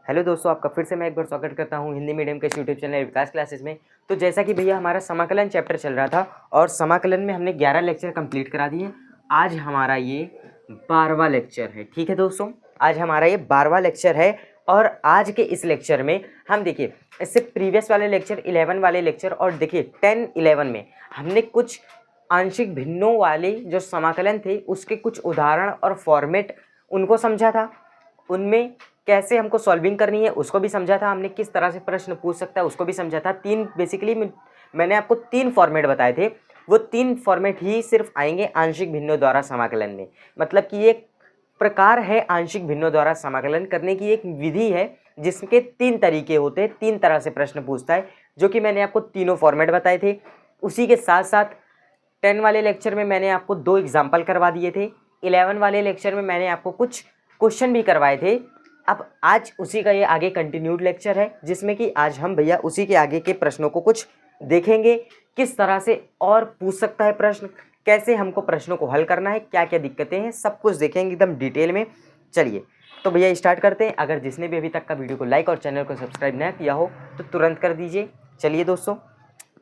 Hello दोस्तों, आपका फिर से मैं एक बार स्वागत करता हूं हिंदी मीडियम के यूट्यूब चैनल विकास क्लासेस में। तो जैसा कि भैया हमारा समाकलन चैप्टर चल रहा था और समाकलन में हमने 11 लेक्चर कंप्लीट करा दिए। आज हमारा ये 12वां लेक्चर है। ठीक है दोस्तों, आज हमारा ये 12वां लेक्चर है और आज के इस लेक्चर में हम देखिए इससे प्रीवियस वाले लेक्चर 11 वाले लेक्चर और देखिए 10-11 में हमने कुछ आंशिक भिन्नों वाले जो समाकलन थे उसके कुछ उदाहरण और फॉर्मेट उनको समझा था। उनमें कैसे हमको सॉल्विंग करनी है उसको भी समझा था हमने, किस तरह से प्रश्न पूछ सकता है उसको भी समझा था। बेसिकली मैंने आपको 3 फॉर्मेट बताए थे, वो 3 फॉर्मेट ही सिर्फ आएंगे आंशिक भिन्नों द्वारा समाकलन में। मतलब कि एक प्रकार है आंशिक भिन्नों द्वारा समाकलन करने की, एक विधि है जिसके 3 तरीके होते हैं, 3 तरह से प्रश्न पूछता है, जो कि मैंने आपको तीनों फॉर्मेट बताए थे। उसी के साथ साथ 10 वाले लेक्चर में मैंने आपको 2 एग्जाम्पल करवा दिए थे। 11 वाले लेक्चर में मैंने आपको कुछ क्वेश्चन भी करवाए थे। अब आज उसी का ये आगे कंटिन्यूड लेक्चर है, जिसमें कि आज हम भैया उसी के आगे के प्रश्नों को कुछ देखेंगे, किस तरह से और पूछ सकता है प्रश्न, कैसे हमको प्रश्नों को हल करना है, क्या क्या दिक्कतें हैं, सब कुछ देखेंगे एकदम डिटेल में। चलिए तो भैया स्टार्ट करते हैं। अगर जिसने भी अभी तक का वीडियो को लाइक और चैनल को सब्सक्राइब ना किया हो तो तुरंत कर दीजिए। चलिए दोस्तों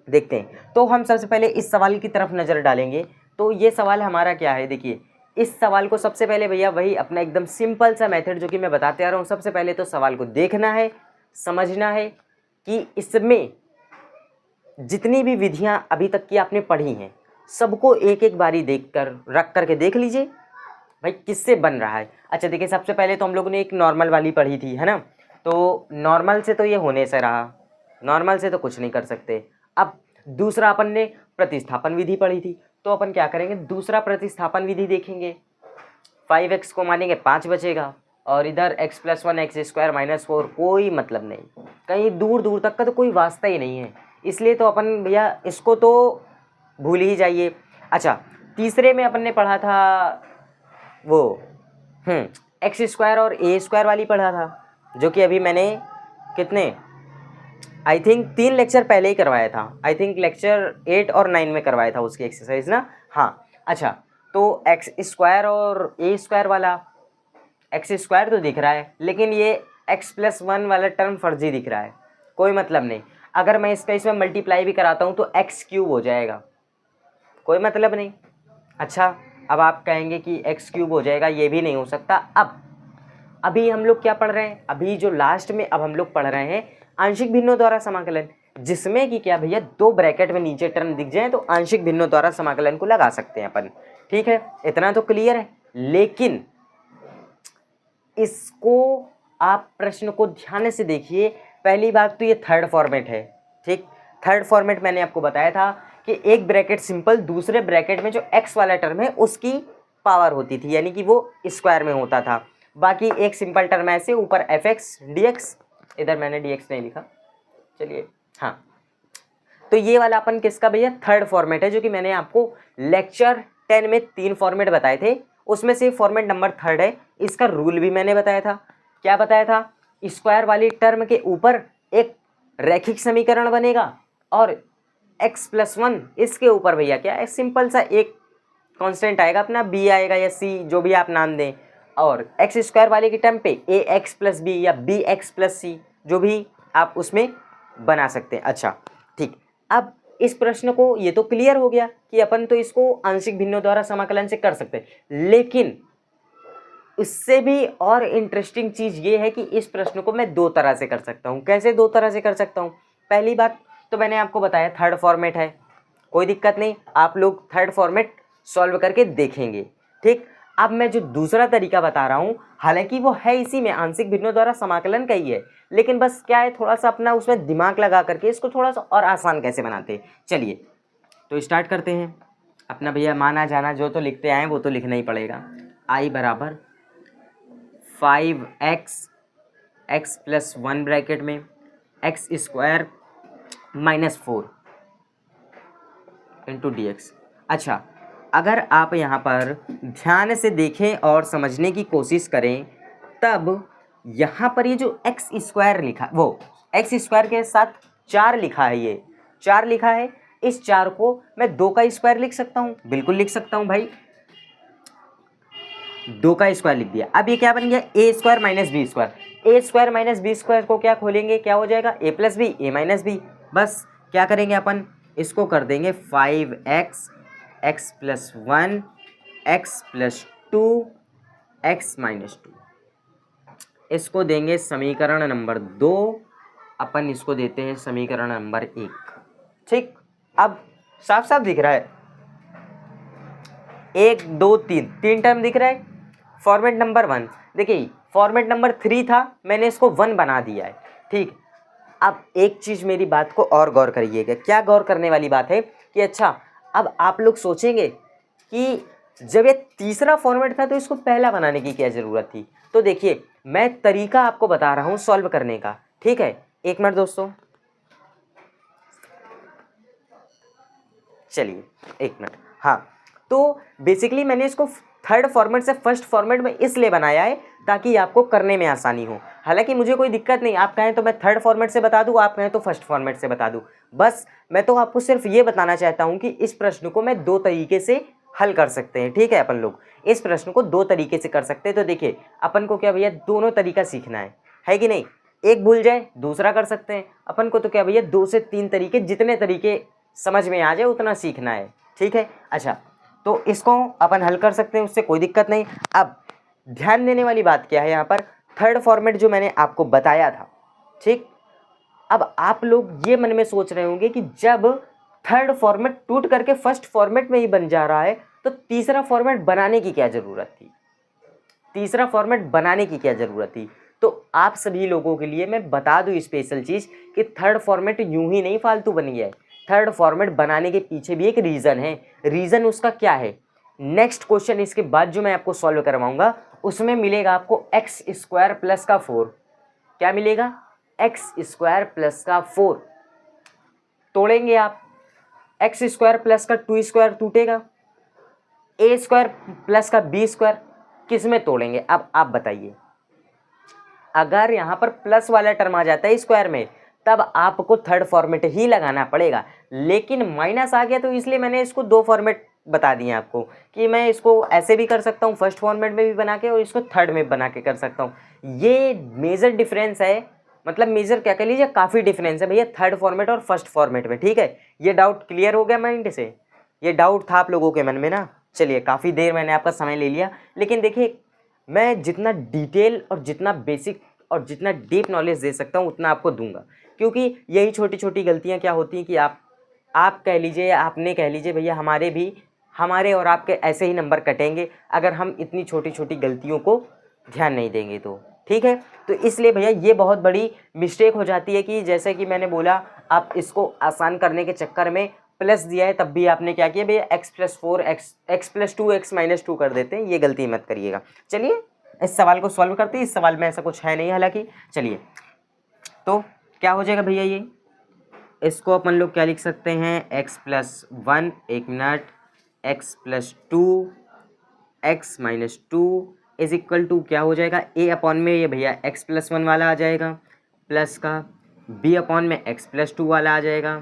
देखते हैं। तो हम सबसे पहले इस सवाल की तरफ नज़र डालेंगे। तो ये सवाल हमारा क्या है, देखिए इस सवाल को सबसे पहले भैया वही अपना एकदम सिंपल सा मेथड जो कि मैं बताते आ रहा हूँ। सबसे पहले तो सवाल को देखना है, समझना है कि इसमें जितनी भी विधियां अभी तक की आपने पढ़ी हैं सबको एक एक बारी देखकर रख करके देख लीजिए भाई किससे बन रहा है। अच्छा देखिए, सबसे पहले तो हम लोगों ने एक नॉर्मल वाली पढ़ी थी, है ना। तो नॉर्मल से तो ये होने से रहा, नॉर्मल से तो कुछ नहीं कर सकते। अब दूसरा अपन ने प्रतिस्थापन विधि पढ़ी थी, तो अपन क्या करेंगे, दूसरा प्रतिस्थापन विधि देखेंगे। 5x को मानेंगे 5 बचेगा और इधर x + 1 x² - 4 कोई मतलब नहीं, कहीं दूर दूर तक का तो कोई वास्ता ही नहीं है, इसलिए तो अपन भैया इसको तो भूल ही जाइए। अच्छा तीसरे में अपन ने पढ़ा था वो x² और a² वाली पढ़ा था, जो कि अभी मैंने कितने आई थिंक 3 लेक्चर पहले ही करवाया था। आई थिंक लेक्चर 8 और 9 में करवाया था उसकी एक्सरसाइज ना। हाँ अच्छा, तो x² और a² वाला, x² तो दिख रहा है लेकिन ये x + 1 वाला टर्म फर्जी दिख रहा है, कोई मतलब नहीं। अगर मैं इसमें मल्टीप्लाई भी कराता हूँ तो x³ हो जाएगा, कोई मतलब नहीं। अच्छा अब आप कहेंगे कि x³ हो जाएगा, ये भी नहीं हो सकता। अब अभी हम लोग क्या पढ़ रहे हैं, अभी जो लास्ट में अब हम लोग पढ़ रहे हैं आंशिक भिन्नों द्वारा समाकलन, जिसमें कि क्या भैया 2 ब्रैकेट में नीचे टर्म दिख जाए तो आंशिक भिन्नों द्वारा समाकलन को लगा सकते हैं अपन। ठीक है, इतना तो क्लियर है। लेकिन इसको आप प्रश्न को ध्यान से देखिए। पहली बात तो ये थर्ड फॉर्मेट है। ठीक, थर्ड फॉर्मेट मैंने आपको बताया था कि एक ब्रैकेट सिंपल, दूसरे ब्रैकेट में जो x वाला टर्म है उसकी पावर होती थी, यानी कि वो स्क्वायर में होता था। बाकी एक सिंपल टर्म ऐसे ऊपर fx dx, इधर मैंने dx नहीं लिखा, चलिए हाँ। तो ये वाला अपन किसका भैया, थर्ड फॉर्मेट है, जो कि मैंने आपको लेक्चर 10 में 3 फॉर्मेट बताए थे, उसमें से फॉर्मेट नंबर थर्ड है। इसका रूल भी मैंने बताया था। क्या बताया था, स्क्वायर वाली टर्म के ऊपर एक रैखिक समीकरण बनेगा और x + 1 इसके ऊपर भैया क्या है, सिंपल सा एक कांस्टेंट आएगा अपना, b आएगा या c, जो भी आप नाम दें, और x² वाले के टर्म पे ax + b या bx + c, जो भी आप उसमें बना सकते हैं। अच्छा ठीक, अब इस प्रश्न को ये तो क्लियर हो गया कि अपन तो इसको आंशिक भिन्नों द्वारा समाकलन से कर सकते हैं, लेकिन इससे भी और इंटरेस्टिंग चीज़ ये है कि इस प्रश्न को मैं 2 तरह से कर सकता हूँ। कैसे 2 तरह से कर सकता हूँ, पहली बात तो मैंने आपको बताया थर्ड फॉर्मेट है, कोई दिक्कत नहीं, आप लोग थर्ड फॉर्मेट सॉल्व करके देखेंगे। ठीक, अब मैं जो दूसरा तरीका बता रहा हूँ, हालांकि वो है इसी में आंशिक भिन्नों द्वारा समाकलन का ही है, लेकिन बस क्या है थोड़ा सा अपना उसमें दिमाग लगा करके इसको थोड़ा सा और आसान कैसे बनाते हैं। चलिए तो स्टार्ट करते हैं। अपना भैया माना जाना जो तो लिखते आए वो तो लिखना ही पड़ेगा। i = 5x x + 1 ब्रैकेट में x² - 4 × dx। अच्छा अगर आप यहाँ पर ध्यान से देखें और समझने की कोशिश करें, तब यहाँ पर ये जो x² लिखा, वो x² के साथ 4 लिखा है, ये 4 लिखा है, इस 4 को मैं 2 का स्क्वायर लिख सकता हूँ, बिल्कुल लिख सकता हूँ भाई, 2 का स्क्वायर लिख दिया। अब ये क्या बन गया, a² - b²। ए स्क्वायर माइनस बी स्क्वायर को क्या खोलेंगे, क्या हो जाएगा, ए प्लस बी, ए माइनस बी। बस क्या करेंगे अपन, इसको कर देंगे 5x, x plus 1, x plus 2, x minus 2। इसको देंगे समीकरण नंबर 2, अपन इसको देते हैं समीकरण नंबर 1। ठीक, अब साफ साफ दिख रहा है, 1 2 3 तीन टर्म दिख रहा है। फॉर्मेट नंबर 1, देखिए फॉर्मेट नंबर 3 था, मैंने इसको 1 बना दिया है। ठीक, अब एक चीज़ मेरी बात को और गौर करिएगा। क्या गौर करने वाली बात है कि अच्छा, अब आप लोग सोचेंगे कि जब ये तीसरा फॉर्मेट था तो इसको पहला बनाने की क्या ज़रूरत थी। तो देखिए मैं तरीका आपको बता रहा हूँ सॉल्व करने का। ठीक है, एक मिनट दोस्तों, चलिए एक मिनट। हाँ, तो बेसिकली मैंने इसको थर्ड फॉर्मेट से फर्स्ट फॉर्मेट में इसलिए बनाया है ताकि आपको करने में आसानी हो। हालांकि मुझे कोई दिक्कत नहीं, आप कहें तो मैं थर्ड फॉर्मेट से बता दूं, आप कहें तो फर्स्ट फॉर्मेट से बता दूं। बस मैं तो आपको सिर्फ ये बताना चाहता हूं कि इस प्रश्न को मैं 2 तरीके से हल कर सकते हैं। ठीक है, अपन लोग इस प्रश्न को 2 तरीके से कर सकते हैं। तो देखिए अपन को क्या भैया, दोनों तरीका सीखना है कि नहीं। एक भूल जाए दूसरा कर सकते हैं। अपन को तो क्या भैया 2 से 3 तरीके, जितने तरीके समझ में आ जाए उतना सीखना है। ठीक है, अच्छा तो इसको अपन हल कर सकते हैं, उससे कोई दिक्कत नहीं। अब ध्यान देने वाली बात क्या है यहाँ पर, थर्ड फॉर्मेट जो मैंने आपको बताया था। ठीक, अब आप लोग ये मन में सोच रहे होंगे कि जब थर्ड फॉर्मेट टूट करके फर्स्ट फॉर्मेट में ही बन जा रहा है तो तीसरा फॉर्मेट बनाने की क्या ज़रूरत थी, तीसरा फॉर्मेट बनाने की क्या ज़रूरत थी। तो आप सभी लोगों के लिए मैं बता दूं स्पेशल चीज़ कि थर्ड फॉर्मेट यूं ही नहीं फालतू बन गया है। थर्ड फॉर्मेट बनाने के पीछे भी एक रीज़न है। रीज़न उसका क्या है, नेक्स्ट क्वेश्चन इसके बाद जो मैं आपको सॉल्व करवाऊंगा उसमें मिलेगा आपको एक्स स्क्वायर प्लस का 4। क्या मिलेगा, एक्स स्क्वायर प्लस का 4। तोड़ेंगे आप, एक्स स्क्वायर प्लस का 2 स्क्वायर टूटेगा, ए स्क्वायर प्लस का बी स्क्वायर किस में तोड़ेंगे। अब आप बताइए, अगर यहाँ पर प्लस वाला टर्म आ जाता है स्क्वायर में तब आपको थर्ड फॉर्मेट ही लगाना पड़ेगा, लेकिन माइनस आ गया तो इसलिए मैंने इसको 2 फॉर्मेट बता दिए आपको कि मैं इसको ऐसे भी कर सकता हूँ फर्स्ट फॉर्मेट में भी बना के, और इसको थर्ड में बना के कर सकता हूँ। ये मेजर डिफरेंस है, मतलब मेजर क्या कह लीजिए, काफ़ी डिफरेंस है भैया थर्ड फॉर्मेट और फर्स्ट फॉर्मेट में। ठीक है, ये डाउट क्लियर हो गया माइंड से, ये डाउट था आप लोगों के मन में ना। चलिए काफ़ी देर मैंने आपका समय ले लिया, लेकिन देखिए मैं जितना डिटेल और जितना बेसिक और जितना डीप नॉलेज दे सकता हूँ उतना आपको दूंगा, क्योंकि यही छोटी छोटी गलतियाँ क्या होती हैं कि आप कह लीजिए, आपने कह लीजिए भैया, हमारे और आपके ऐसे ही नंबर कटेंगे अगर हम इतनी छोटी छोटी गलतियों को ध्यान नहीं देंगे तो। ठीक है, तो इसलिए भैया ये बहुत बड़ी मिस्टेक हो जाती है कि जैसे कि मैंने बोला, आप इसको आसान करने के चक्कर में प्लस दिया है तब भी आपने क्या किया भैया, x plus 4 x plus 2 x minus 2 कर देते हैं। ये गलती मत करिएगा। चलिए इस सवाल को सॉल्व करते हैं। इस सवाल में ऐसा कुछ है नहीं हालांकि। चलिए तो क्या हो जाएगा भैया, ये इसको अपन लोग क्या लिख सकते हैं, एक्स प्लस 1, एक minute, x plus 2 x minus 2 is equal to क्या हो जाएगा, ए अपॉन में ये भैया एक्स प्लस 1 वाला आ जाएगा, प्लस का बी अपॉन में एक्स प्लस 2 वाला आ जाएगा,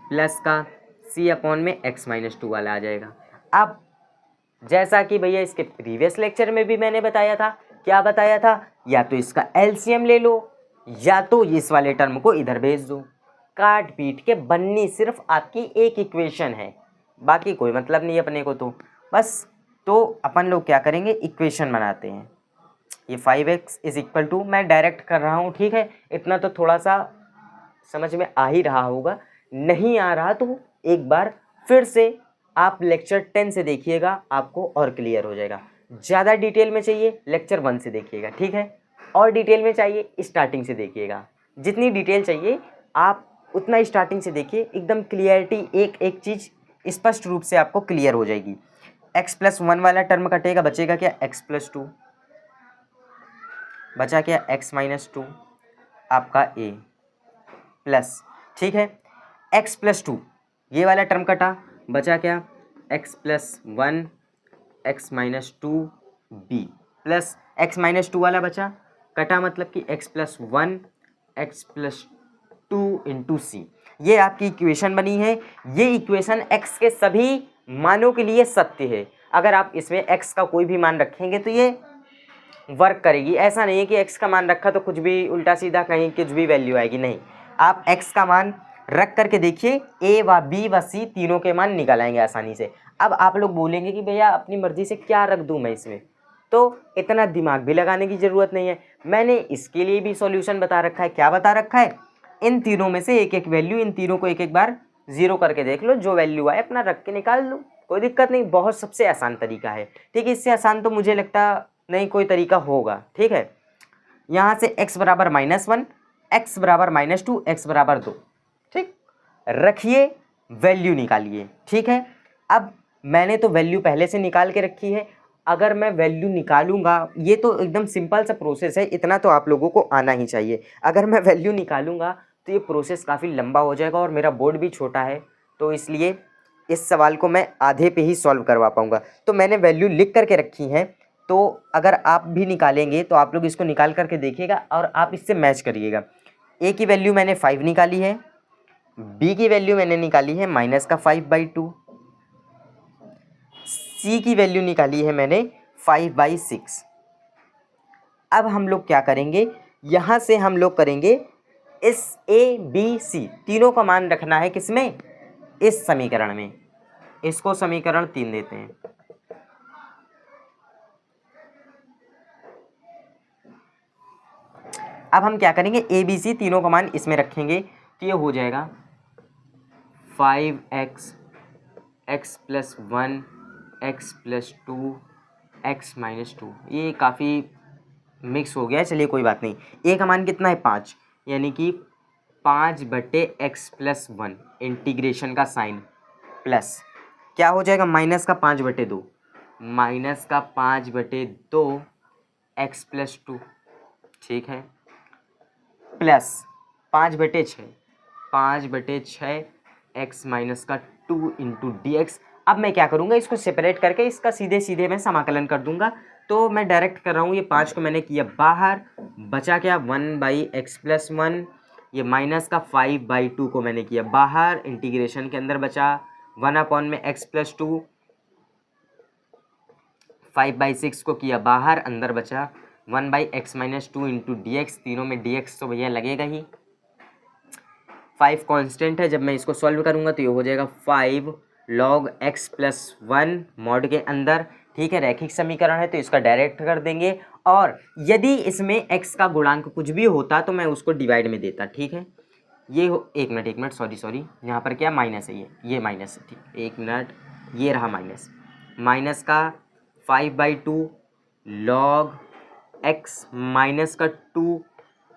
प्लस का सी अपॉन में एक्स माइनस 2 वाला आ जाएगा। अब जैसा कि भैया इसके प्रीवियस लेक्चर में भी मैंने बताया था, क्या बताया था, या तो इसका एलसीएम ले लो या तो इस वाले टर्म को इधर भेज दो। काट पीट के बननी सिर्फ आपकी एक इक्वेशन है, बाकी कोई मतलब नहीं अपने को। तो बस तो अपन लोग क्या करेंगे, इक्वेशन बनाते हैं। ये 5x इज इक्वल टू, मैं डायरेक्ट कर रहा हूँ, ठीक है, इतना तो थोड़ा सा समझ में आ ही रहा होगा। नहीं आ रहा तो एक बार फिर से आप लेक्चर 10 से देखिएगा, आपको और क्लियर हो जाएगा। ज़्यादा डिटेल में चाहिए लेक्चर 1 से देखिएगा, ठीक है, और डिटेल में चाहिए स्टार्टिंग से देखिएगा। जितनी डिटेल चाहिए आप उतना स्टार्टिंग से देखिए, एकदम क्लियरिटी, एक एक चीज़ स्पष्ट रूप से आपको क्लियर हो जाएगी। x प्लस 1 वाला टर्म कटेगा, बचेगा क्या, x प्लस 2, बचा क्या x माइनस 2 आपका a प्लस, ठीक है, x प्लस 2 ये वाला टर्म कटा, बचा क्या, x plus 1 x minus 2 b plus x minus 2 वाला बचा, कटा मतलब कि x plus 1 x plus 2 into C. ये आपकी इक्वेशन बनी है। ये इक्वेशन x के सभी मानों के लिए सत्य है। अगर आप इसमें x का कोई भी मान रखेंगे तो ये वर्क करेगी। ऐसा नहीं है कि x का मान रखा तो कुछ भी उल्टा सीधा कहीं कुछ भी वैल्यू आएगी, नहीं। आप x का मान रख करके देखिए, a व b व c तीनों के मान निकल आएंगे आसानी से। अब आप लोग बोलेंगे कि भैया अपनी मर्जी से क्या रख दूं मैं इसमें, तो इतना दिमाग भी लगाने की ज़रूरत नहीं है। मैंने इसके लिए भी सॉल्यूशन बता रखा है। क्या बता रखा है? इन तीनों में से एक एक वैल्यू, इन तीनों को एक एक बार जीरो करके देख लो, जो वैल्यू आए अपना रख के निकाल लो, कोई दिक्कत नहीं। बहुत सबसे आसान तरीका है, ठीक है। इससे आसान तो मुझे लगता नहीं कोई तरीका होगा, ठीक है। यहाँ से x बराबर -1, x बराबर -2, x बराबर 2, ठीक रखिए, वैल्यू निकालिए, ठीक है। अब मैंने तो वैल्यू पहले से निकाल के रखी है। अगर मैं वैल्यू निकालूंगा, ये तो एकदम सिंपल सा प्रोसेस है, इतना तो आप लोगों को आना ही चाहिए। अगर मैं वैल्यू निकालूंगा तो ये प्रोसेस काफ़ी लंबा हो जाएगा और मेरा बोर्ड भी छोटा है, तो इसलिए इस सवाल को मैं आधे पे ही सॉल्व करवा पाऊंगा। तो मैंने वैल्यू लिख करके रखी है, तो अगर आप भी निकालेंगे तो आप लोग इसको निकाल करके देखिएगा और आप इससे मैच करिएगा। a की वैल्यू मैंने 5 निकाली है, b की वैल्यू मैंने निकाली है -5/2, c की वैल्यू निकाली है मैंने 5/6। अब हम लोग क्या करेंगे, यहाँ से हम लोग करेंगे इस a b c तीनों का मान रखना है किसमें, इस समीकरण में। इसको समीकरण 3 देते हैं। अब हम क्या करेंगे, ए बी सी तीनों का मान इसमें रखेंगे, तो ये हो जाएगा 5x, x+1, x+2, x-2। ये काफ़ी मिक्स हो गया है, चलिए कोई बात नहीं। ए का मान कितना है 5, यानी कि 5/x+1 इंटीग्रेशन का साइन प्लस क्या हो जाएगा, माइनस का 5/2, माइनस का 5/2 x+2, ठीक है, प्लस 5/6, 5/6 x-2 इंटू dx। अब मैं क्या करूँगा, इसको सेपरेट करके इसका सीधे सीधे मैं समाकलन कर दूंगा। तो मैं डायरेक्ट कर रहा हूँ, ये 5 को मैंने किया बाहर, बचा क्या 1/x+1, ये माइनस का 5/2 को मैंने किया बाहर, इंटीग्रेशन के अंदर बचा 1/x+2, 5/6 को किया बाहर, अंदर बचा 1/x-2 इंटू dx। तीनों में dx तो भैया लगेगा ही, 5 कांस्टेंट है। जब मैं इसको सॉल्व करूंगा तो ये हो जाएगा 5 log x+1 मॉड के अंदर, ठीक है। रैखिक समीकरण है तो इसका डायरेक्ट कर देंगे, और यदि इसमें x का गुणांक कुछ भी होता तो मैं उसको डिवाइड में देता, ठीक है। ये हो, एक मिनट सॉरी, यहाँ पर क्या माइनस है, ये माइनस है, ठीक, एक मिनट, ये रहा माइनस, माइनस का 5/2 log x-2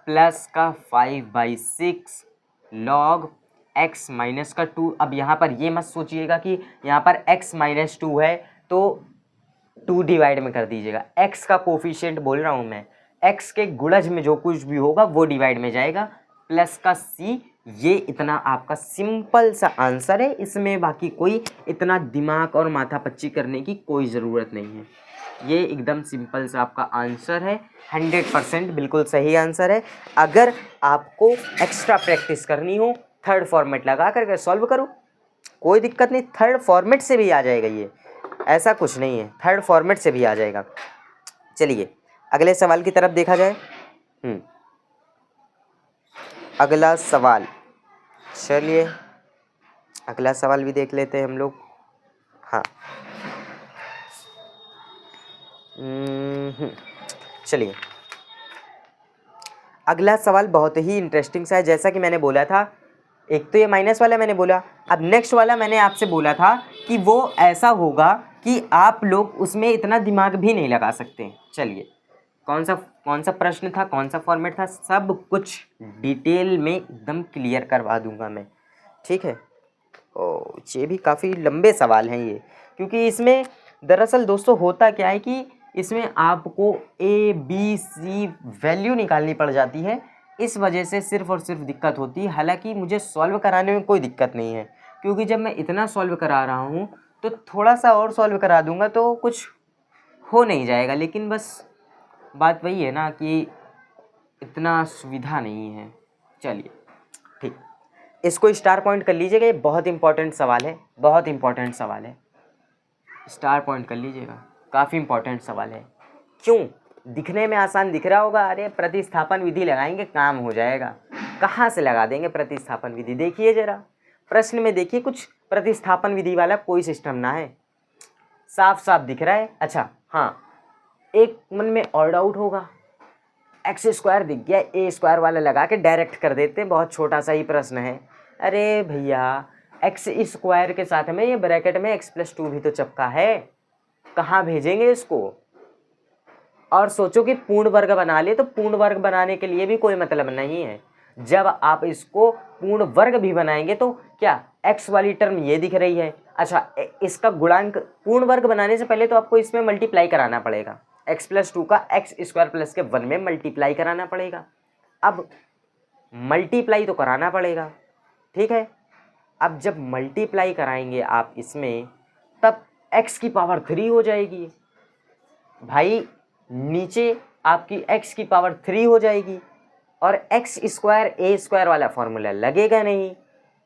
प्लस का 5/6 log x-2। अब यहाँ पर ये मत सोचिएगा कि यहाँ पर x-2 है तो 2 डिवाइड में कर दीजिएगा। x का कोफिशिएंट बोल रहा हूँ मैं, x के गुणज में जो कुछ भी होगा वो डिवाइड में जाएगा, प्लस का c। ये इतना आपका सिंपल सा आंसर है, इसमें बाकी कोई इतना दिमाग और माथापच्ची करने की कोई ज़रूरत नहीं है। ये एकदम सिंपल सा आपका आंसर है, 100% बिल्कुल सही आंसर है। अगर आपको एक्स्ट्रा प्रैक्टिस करनी हो, थर्ड फॉर्मेट लगा करके सॉल्व करो, कोई दिक्कत नहीं, थर्ड फॉर्मेट से भी आ जाएगा, ये ऐसा कुछ नहीं है, थर्ड फॉर्मेट से भी आ जाएगा। चलिए अगले सवाल की तरफ देखा जाए। अगला सवाल, चलिए अगला सवाल भी देख लेते हैं हम लोग। हाँ, चलिए अगला सवाल बहुत ही इंटरेस्टिंग सा है। जैसा कि मैंने बोला था, एक तो ये माइनस वाला मैंने बोला, अब नेक्स्ट वाला मैंने आपसे बोला था कि वो ऐसा होगा कि आप लोग उसमें इतना दिमाग भी नहीं लगा सकते। चलिए कौन सा प्रश्न था, कौन सा फॉर्मेट था, सब कुछ डिटेल में एकदम क्लियर करवा दूंगा मैं, ठीक है। ये भी काफ़ी लंबे सवाल हैं ये, क्योंकि इसमें दरअसल दोस्तों होता क्या है कि इसमें आपको ए बी सी वैल्यू निकालनी पड़ जाती है, इस वजह से सिर्फ और सिर्फ दिक्कत होती है। हालांकि मुझे सॉल्व कराने में कोई दिक्कत नहीं है, क्योंकि जब मैं इतना सॉल्व करा रहा हूँ तो थोड़ा सा और सॉल्व करा दूंगा तो कुछ हो नहीं जाएगा, लेकिन बस बात वही है ना कि इतना सुविधा नहीं है। चलिए ठीक, इसको स्टार पॉइंट कर लीजिएगा, ये बहुत इंपॉर्टेंट सवाल है, बहुत इंपॉर्टेंट सवाल है, स्टार पॉइंट कर लीजिएगा, काफ़ी इंपॉर्टेंट सवाल है। क्यों? दिखने में आसान दिख रहा होगा, अरे प्रतिस्थापन विधि लगाएंगे काम हो जाएगा। कहाँ से लगा देंगे प्रतिस्थापन विधि? देखिए जरा प्रश्न में, देखिए कुछ प्रतिस्थापन विधि वाला कोई सिस्टम ना है, साफ साफ दिख रहा है। अच्छा हाँ, एक मन में और डाउट होगा, एक्स स्क्वायर दिख गया, ए स्क्वायर वाला लगा के डायरेक्ट कर देते हैं, बहुत छोटा सा ही प्रश्न है। अरे भैया एक्स स्क्वायर के साथ में ये ब्रैकेट में x+2 भी तो चिपका है, कहाँ भेजेंगे इसको? और सोचो कि पूर्ण वर्ग बना ले, तो पूर्ण वर्ग बनाने के लिए भी कोई मतलब नहीं है। जब आप इसको पूर्ण वर्ग भी बनाएंगे तो क्या x वाली टर्म ये दिख रही है, अच्छा इसका गुणांक पूर्ण वर्ग बनाने से पहले तो आपको इसमें मल्टीप्लाई कराना पड़ेगा, x+2 का x² + 1 में मल्टीप्लाई कराना पड़ेगा। अब मल्टीप्लाई तो कराना पड़ेगा, ठीक है। अब जब मल्टीप्लाई कराएंगे आप इसमें, तब x की पावर 3 हो जाएगी भाई, नीचे आपकी x की पावर 3 हो जाएगी, और x² a² वाला फॉर्मूला लगेगा नहीं।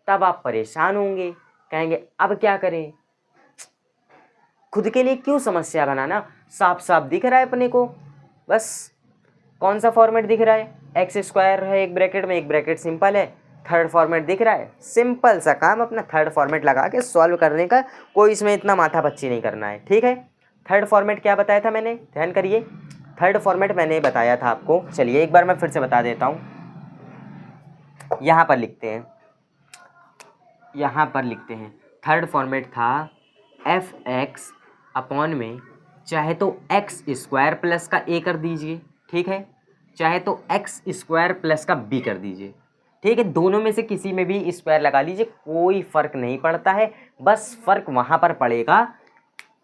तब आप परेशान होंगे, कहेंगे अब क्या करें, खुद के लिए क्यों समस्या बनाना, साफ साफ दिख रहा है अपने को। बस कौन सा फॉर्मेट दिख रहा है, x² है एक ब्रैकेट में, एक ब्रैकेट सिंपल है, थर्ड फॉर्मेट दिख रहा है, सिंपल सा काम अपना थर्ड फॉर्मेट लगा के सॉल्व करने का, कोई इसमें इतना माथा पच्ची नहीं करना है, ठीक है। थर्ड फॉर्मेट क्या बताया था मैंने, ध्यान करिए, थर्ड फॉर्मेट मैंने बताया था आपको, चलिए एक बार मैं फिर से बता देता हूँ। यहाँ पर लिखते हैं, यहाँ पर लिखते हैं, थर्ड फॉर्मेट था fx अपॉन में, चाहे तो x² प्लस का a कर दीजिए, ठीक है, चाहे तो x² प्लस का b कर दीजिए, ठीक है, दोनों में से किसी में भी स्क्वायर लगा लीजिए, कोई फर्क नहीं पड़ता है। बस फर्क वहाँ पर पड़ेगा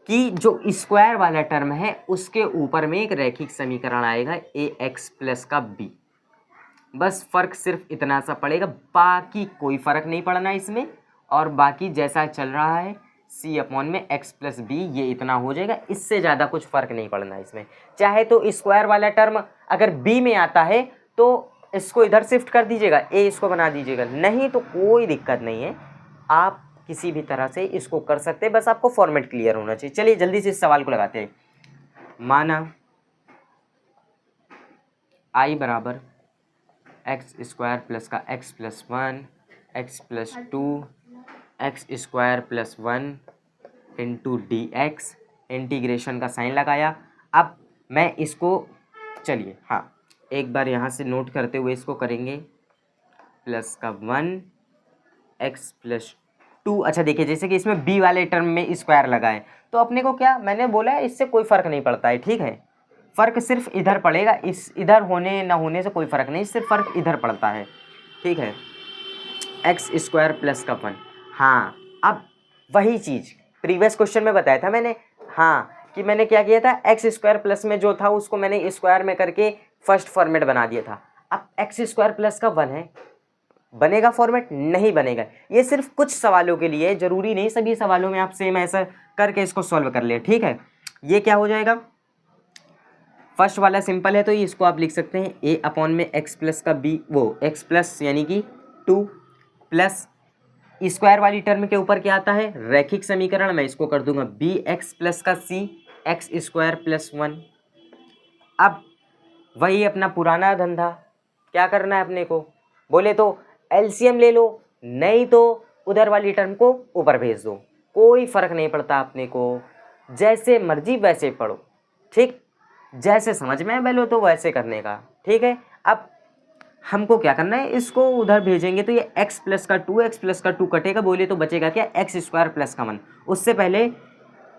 कि जो स्क्वायर वाला टर्म है उसके ऊपर में एक रैखिक समीकरण आएगा ax प्लस का b, बस फर्क सिर्फ इतना सा पड़ेगा, बाकी कोई फर्क नहीं पड़ना इसमें। और बाकी जैसा चल रहा है c अपॉन में x+b, ये इतना हो जाएगा, इससे ज़्यादा कुछ फर्क नहीं पड़ना इसमें। चाहे तो स्क्वायर वाला टर्म अगर b में आता है तो इसको इधर शिफ्ट कर दीजिएगा, a इसको बना दीजिएगा, नहीं तो कोई दिक्कत नहीं है, आप किसी भी तरह से इसको कर सकते हैं, बस आपको फॉर्मेट क्लियर होना चाहिए। चलिए जल्दी से इस सवाल को लगाते हैं। माना i बराबर x² प्लस का x+1 x+2 x² + 1 into dx, integration का साइन लगाया। अब मैं इसको, चलिए हाँ एक बार यहाँ से नोट करते हुए इसको करेंगे, प्लस का 1 x+2। अच्छा देखिए, जैसे कि इसमें b वाले टर्म में स्क्वायर लगा है, तो अपने को क्या, मैंने बोला है इससे कोई फ़र्क नहीं पड़ता है, ठीक है, फ़र्क सिर्फ इधर पड़ेगा, इस इधर होने ना होने से कोई फ़र्क नहीं, सिर्फ फ़र्क इधर पड़ता है, ठीक है, x² प्लस का 1। हाँ अब वही चीज़ प्रीवियस क्वेश्चन में बताया था मैंने, हाँ कि मैंने क्या किया था, x² प्लस में जो था उसको मैंने स्क्वायर में करके फर्स्ट फॉर्मेट बना दिया था। अब x² प्लस का 1 है, बनेगा फॉर्मेट? नहीं बनेगा। ये सिर्फ कुछ सवालों के लिए, ज़रूरी नहीं सभी सवालों में आप सेम ऐसा करके इसको सॉल्व कर ले, ठीक है। ये क्या हो जाएगा, फर्स्ट वाला सिंपल है तो इसको आप लिख सकते हैं a अपॉन में x प्लस का b, वो x प्लस यानी कि 2 प्लस स्क्वायर वाली टर्म के ऊपर क्या आता है, रैखिक समीकरण, मैं इसको कर दूंगा bx प्लस का c x² प्लस 1। अब वही अपना पुराना धंधा, क्या करना है अपने को, बोले तो एलसीएम ले लो, नहीं तो उधर वाली टर्म को ऊपर भेज दो, कोई फ़र्क नहीं पड़ता अपने को, जैसे मर्जी वैसे पढ़ो, ठीक, जैसे समझ में आए लो तो वैसे करने का, ठीक है। अब हमको क्या करना है, इसको उधर भेजेंगे तो ये x प्लस का 2 कटेगा, बोले तो बचेगा क्या, x² प्लस का 1। उससे पहले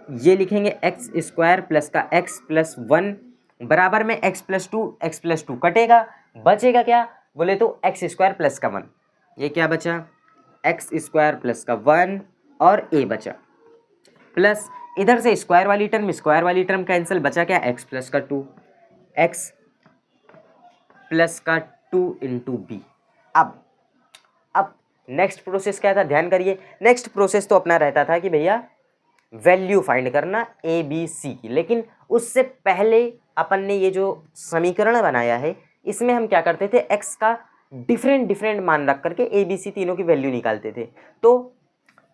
ये लिखेंगे x² प्लस का x+1 बराबर में x+2 कटेगा, बचेगा क्या, बोले तो x² प्लस का 1। ये क्या बचा, x² प्लस का 1 और a बचा, प्लस इधर से स्क्वायर वाली टर्म कैंसिल, बचा क्या, x प्लस का 2 x प्लस का 2 इंटू बी। अब नेक्स्ट प्रोसेस क्या था, ध्यान करिए, नेक्स्ट प्रोसेस तो अपना रहता था कि भैया वैल्यू फाइंड करना ए बी सी की, लेकिन उससे पहले अपन ने ये जो समीकरण बनाया है इसमें हम क्या करते थे, x का डिफरेंट मान रख करके ए बी सी तीनों की वैल्यू निकालते थे। तो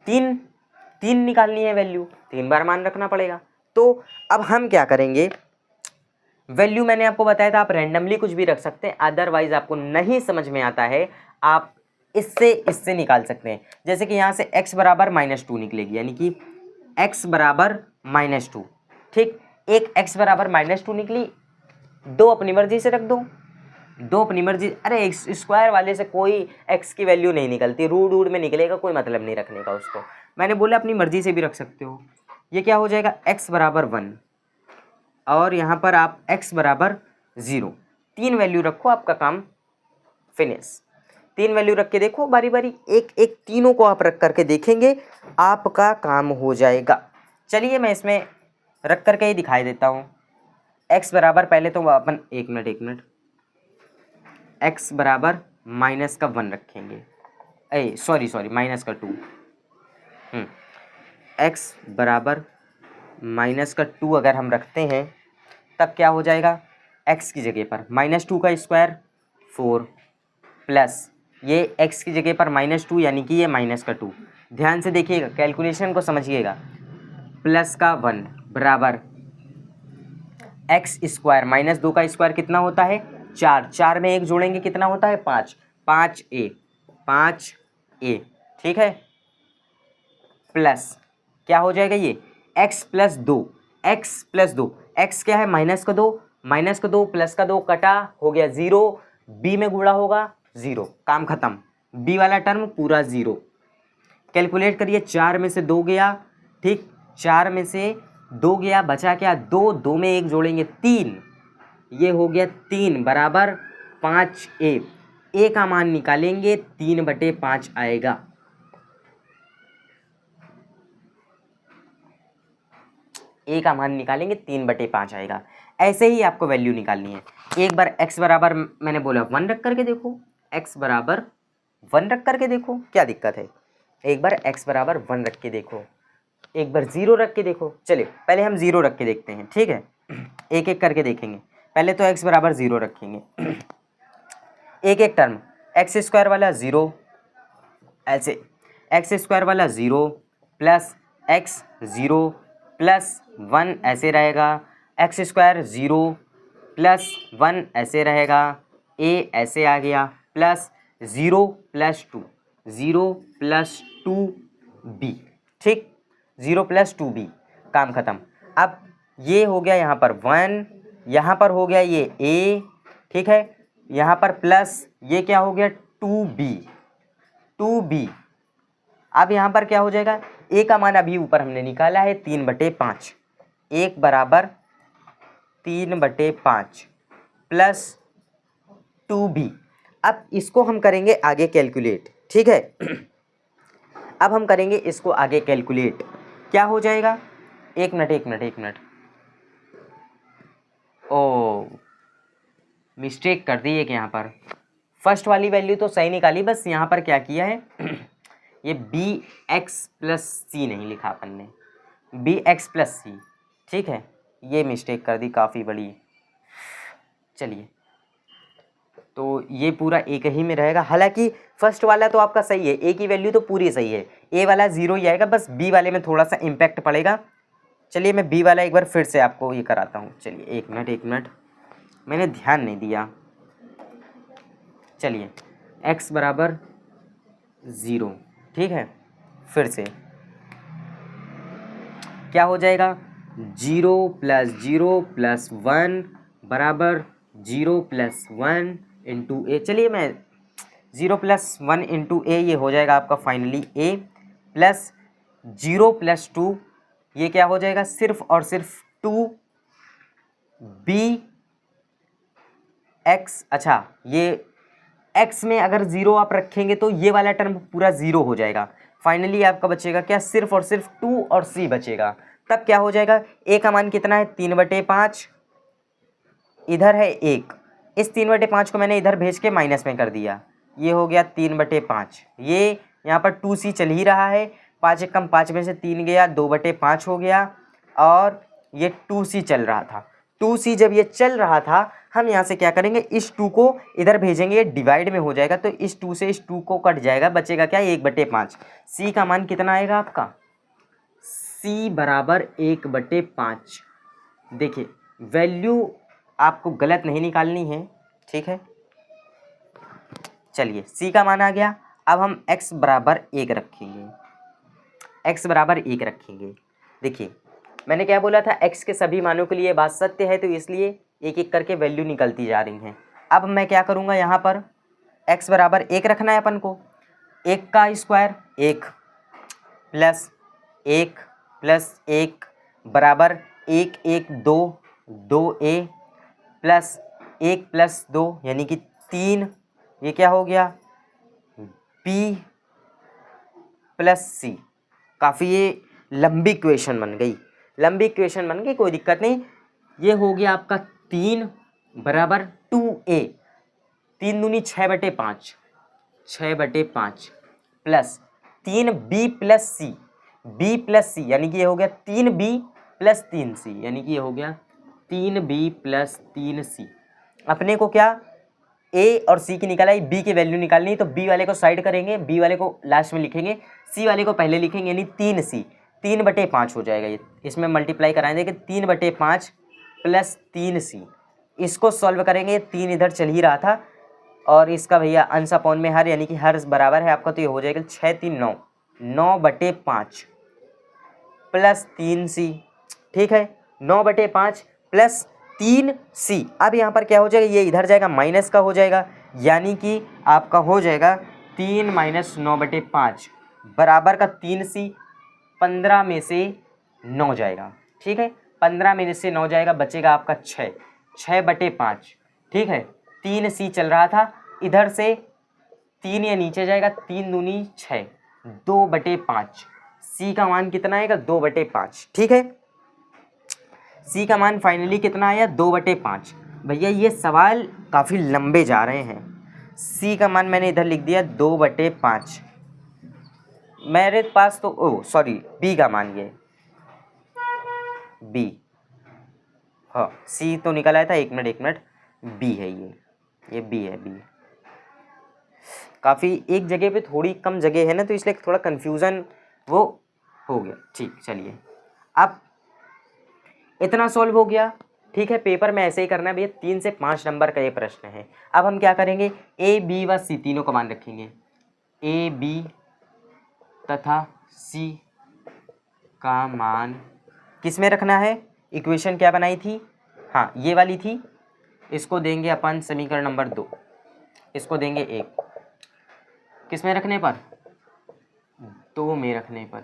तीन निकालनी है वैल्यू, 3 बार मान रखना पड़ेगा। तो अब हम क्या करेंगे, वैल्यू मैंने आपको बताया था आप रैंडमली कुछ भी रख सकते हैं, अदरवाइज आपको नहीं समझ में आता है आप इससे निकाल सकते हैं। जैसे कि यहाँ से x बराबर -2 निकलेगी, यानी कि x बराबर -2। ठीक, एक x बराबर -2 निकली, दो अपनी मर्जी से रख दो, दो अपनी मर्जी। अरे एक्स स्क्वायर वाले से कोई x की वैल्यू नहीं निकलती, रूट वूट में निकलेगा, कोई मतलब नहीं रखने का उसको। मैंने बोला अपनी मर्जी से भी रख सकते हो। ये क्या हो जाएगा, x बराबर 1 और यहाँ पर आप x बराबर 0, 3 वैल्यू रखो, आपका काम फिनिश। 3 वैल्यू रख के देखो बारी बारी, एक एक तीनों को आप रख करके देखेंगे, आपका काम हो जाएगा। चलिए मैं इसमें रख करके ही दिखाई देता हूँ। x बराबर, पहले तो अपन एक मिनट x बराबर -1 रखेंगे, सॉरी -2। x बराबर -2 अगर हम रखते हैं तब क्या हो जाएगा, x की जगह पर -2 का स्क्वायर 4 प्लस ये x की जगह पर -2 यानी कि ये -2। ध्यान से देखिएगा, कैलकुलेशन को समझिएगा। प्लस का 1 बराबर x स्क्वायर -2 का स्क्वायर कितना होता है 4, 4 में 1 जोड़ेंगे कितना होता है 5, 5a। ठीक है, प्लस क्या हो जाएगा ये x प्लस 2, x क्या है -2 प्लस का 2 कटा हो गया 0, b में गुणा होगा 0, काम खत्म, b वाला टर्म पूरा 0। कैलकुलेट करिए, 4 में से 2 गया, ठीक, 4 में से 2 गया, बचा क्या 2, 2 में 1 जोड़ेंगे 3, ये हो गया 3 बराबर 5a। a का मान निकालेंगे 3/5 आएगा। a का मान निकालेंगे 3/5 आएगा। ऐसे ही आपको वैल्यू निकालनी है। एक बार x बराबर मैंने बोला 1 रख करके देखो, x बराबर 1 रख करके देखो, क्या दिक्कत है। एक बार x बराबर 1 रख के देखो, एक बार 0 रख के देखो। चलिए पहले हम 0 रख के देखते हैं, ठीक है, एक एक करके देखेंगे। पहले तो x बराबर 0 रखेंगे, एक एक टर्म, एक्स स्क्वायर वाला 0, ऐसे एक्स स्क्वायर वाला 0 प्लस x 0 प्लस 1 ऐसे रहेगा, एक्स स्क्वायर 0 प्लस 1 ऐसे रहेगा, a ऐसे आ गया, प्लस 0 प्लस 2, 0 प्लस 2b, ठीक, 0 प्लस 2b, काम खत्म। अब ये हो गया यहाँ पर 1, यहाँ पर हो गया ये a, ठीक है, यहाँ पर प्लस ये क्या हो गया 2b। अब यहाँ पर क्या हो जाएगा, a का मान अभी ऊपर हमने निकाला है 3/5, 1 बराबर 3/5 प्लस 2b। अब इसको हम करेंगे आगे कैलकुलेट, ठीक है। अब हम करेंगे इसको आगे कैलकुलेट, क्या हो जाएगा, एक मिनट, ओ मिस्टेक कर दी एक, यहाँ पर फर्स्ट वाली वैल्यू तो सही निकाली, बस यहाँ पर क्या किया है ये bx प्लस सी नहीं लिखा अपन ने, bx प्लस सी, ठीक है, ये मिस्टेक कर दी काफ़ी बड़ी। चलिए तो ये पूरा एक ही में रहेगा, हालांकि फर्स्ट वाला तो आपका सही है, a की वैल्यू तो पूरी सही है, a वाला 0 ही आएगा, बस b वाले में थोड़ा सा इम्पैक्ट पड़ेगा। चलिए मैं b वाला एक बार फिर से आपको ये कराता हूँ। चलिए एक मिनट मैंने ध्यान नहीं दिया। चलिए x बराबर 0, ठीक है, फिर से क्या हो जाएगा 0 प्लस 1 बराबर 0 प्लस 1 इंटू ए। चलिए मैं 0 प्लस 1 इंटू ए, ये हो जाएगा आपका फाइनली a प्लस 0 प्लस 2, ये क्या हो जाएगा सिर्फ और सिर्फ 2b x। अच्छा, ये x में अगर 0 आप रखेंगे तो ये वाला टर्म पूरा 0 हो जाएगा। फाइनली आपका बचेगा क्या, सिर्फ और सिर्फ 2 और c बचेगा। तब क्या हो जाएगा, a का मान कितना है 3/5, इधर है 1, इस 3/5 को मैंने इधर भेज के माइनस में कर दिया, ये हो गया 3/5। ये यहाँ पर 2c चल ही रहा है, 5 एक कम 5 में से 3 गया, 2/5 हो गया, और ये 2c चल रहा था। 2c जब ये चल रहा था, हम यहाँ से क्या करेंगे, इस 2 को इधर भेजेंगे, ये डिवाइड में हो जाएगा, तो इस 2 से इस 2 को कट जाएगा, बचेगा क्या 1/5। c का मान कितना आएगा आपका, c बराबर 1/5। देखिए वैल्यू आपको गलत नहीं निकालनी है, ठीक है। चलिए c का मान आ गया। अब हम x बराबर 1 रखेंगे, x बराबर 1 रखेंगे। देखिए मैंने क्या बोला था, x के सभी मानों के लिए बात सत्य है, तो इसलिए एक एक करके वैल्यू निकलती जा रही हैं। अब मैं क्या करूँगा, यहाँ पर x बराबर 1 रखना है अपन को। 1 का स्क्वायर 1 प्लस 1 प्लस 1 बराबर 1 1 2 2a प्लस 1 प्लस 2 यानी कि 3, ये क्या हो गया b प्लस c। काफ़ी ये लंबी इक्वेशन बन गई, लंबी इक्वेशन बन गई, कोई दिक्कत नहीं। ये हो गया आपका 3 बराबर 2a, 3 दूनी 6/5, 6/5 plus 3b plus c, b plus c यानी कि ये हो गया 3b प्लस 3c, यानी कि ये हो गया 3b प्लस 3c। अपने को क्या a और c की निकाल आई, b की वैल्यू निकालनी, तो b वाले को साइड करेंगे, b वाले को लास्ट में लिखेंगे, c वाले को पहले लिखेंगे, यानी 3c, 3/5 हो जाएगा ये। इसमें मल्टीप्लाई कराएंगे कि 3/5 प्लस 3c। इसको सॉल्व करेंगे, 3 इधर चल ही रहा था और इसका भैया अंश अपॉन में हर, यानी कि हर बराबर है आपका, तो ये हो जाएगा 6 3 9, 9/5 प्लस 3c, ठीक है। 9/5 प्लस 3c। अब यहाँ पर क्या हो जाएगा, ये इधर जाएगा माइनस का हो जाएगा, यानी कि आपका हो जाएगा 3 - 9/5 बराबर का 3c। 15 में से 9 जाएगा, ठीक है, 15 में से 9 जाएगा, बचेगा आपका 6/5, ठीक है। 3c चल रहा था, इधर से 3 ये नीचे जाएगा, 3 दूनी 6, 2/5। c का मान कितना आएगा, 2/5, ठीक है। c का मान फाइनली कितना आया, 2/5। भैया ये सवाल काफ़ी लंबे जा रहे हैं। c का मान मैंने इधर लिख दिया 2/5, मेरे पास तो सॉरी b का मान, ये b, हाँ c तो निकल आया था, एक मिनट b है, ये b है, b। काफ़ी एक जगह पे थोड़ी कम जगह है ना, तो इसलिए थोड़ा कन्फ्यूज़न वो हो गया, ठीक। चलिए अब इतना सॉल्व हो गया, ठीक है। पेपर में ऐसे ही करना है भैया, 3 से 5 नंबर का ये प्रश्न है। अब हम क्या करेंगे, a b व c तीनों का मान रखेंगे, a b तथा c का मान किस में रखना है। इक्वेशन क्या बनाई थी, हाँ ये वाली थी। इसको देंगे अपन समीकरण नंबर 2, इसको देंगे 1, किस में रखने पर, 2 में रखने पर,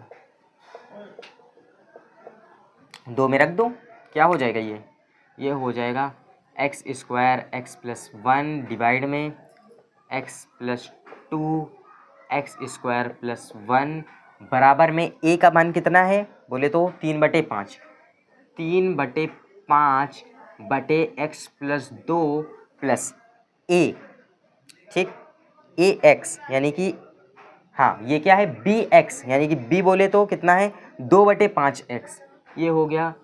2 में रख दो, क्या हो जाएगा ये हो जाएगा x² x+1 डिवाइड में x+2 x² + 1 बराबर में a का मान कितना है, बोले तो 3/5, 3/5 बटे x+2 प्लस a, ठीक, ax यानी कि हाँ ये क्या है bx, यानी कि b बोले तो कितना है 2/5x, ये हो गया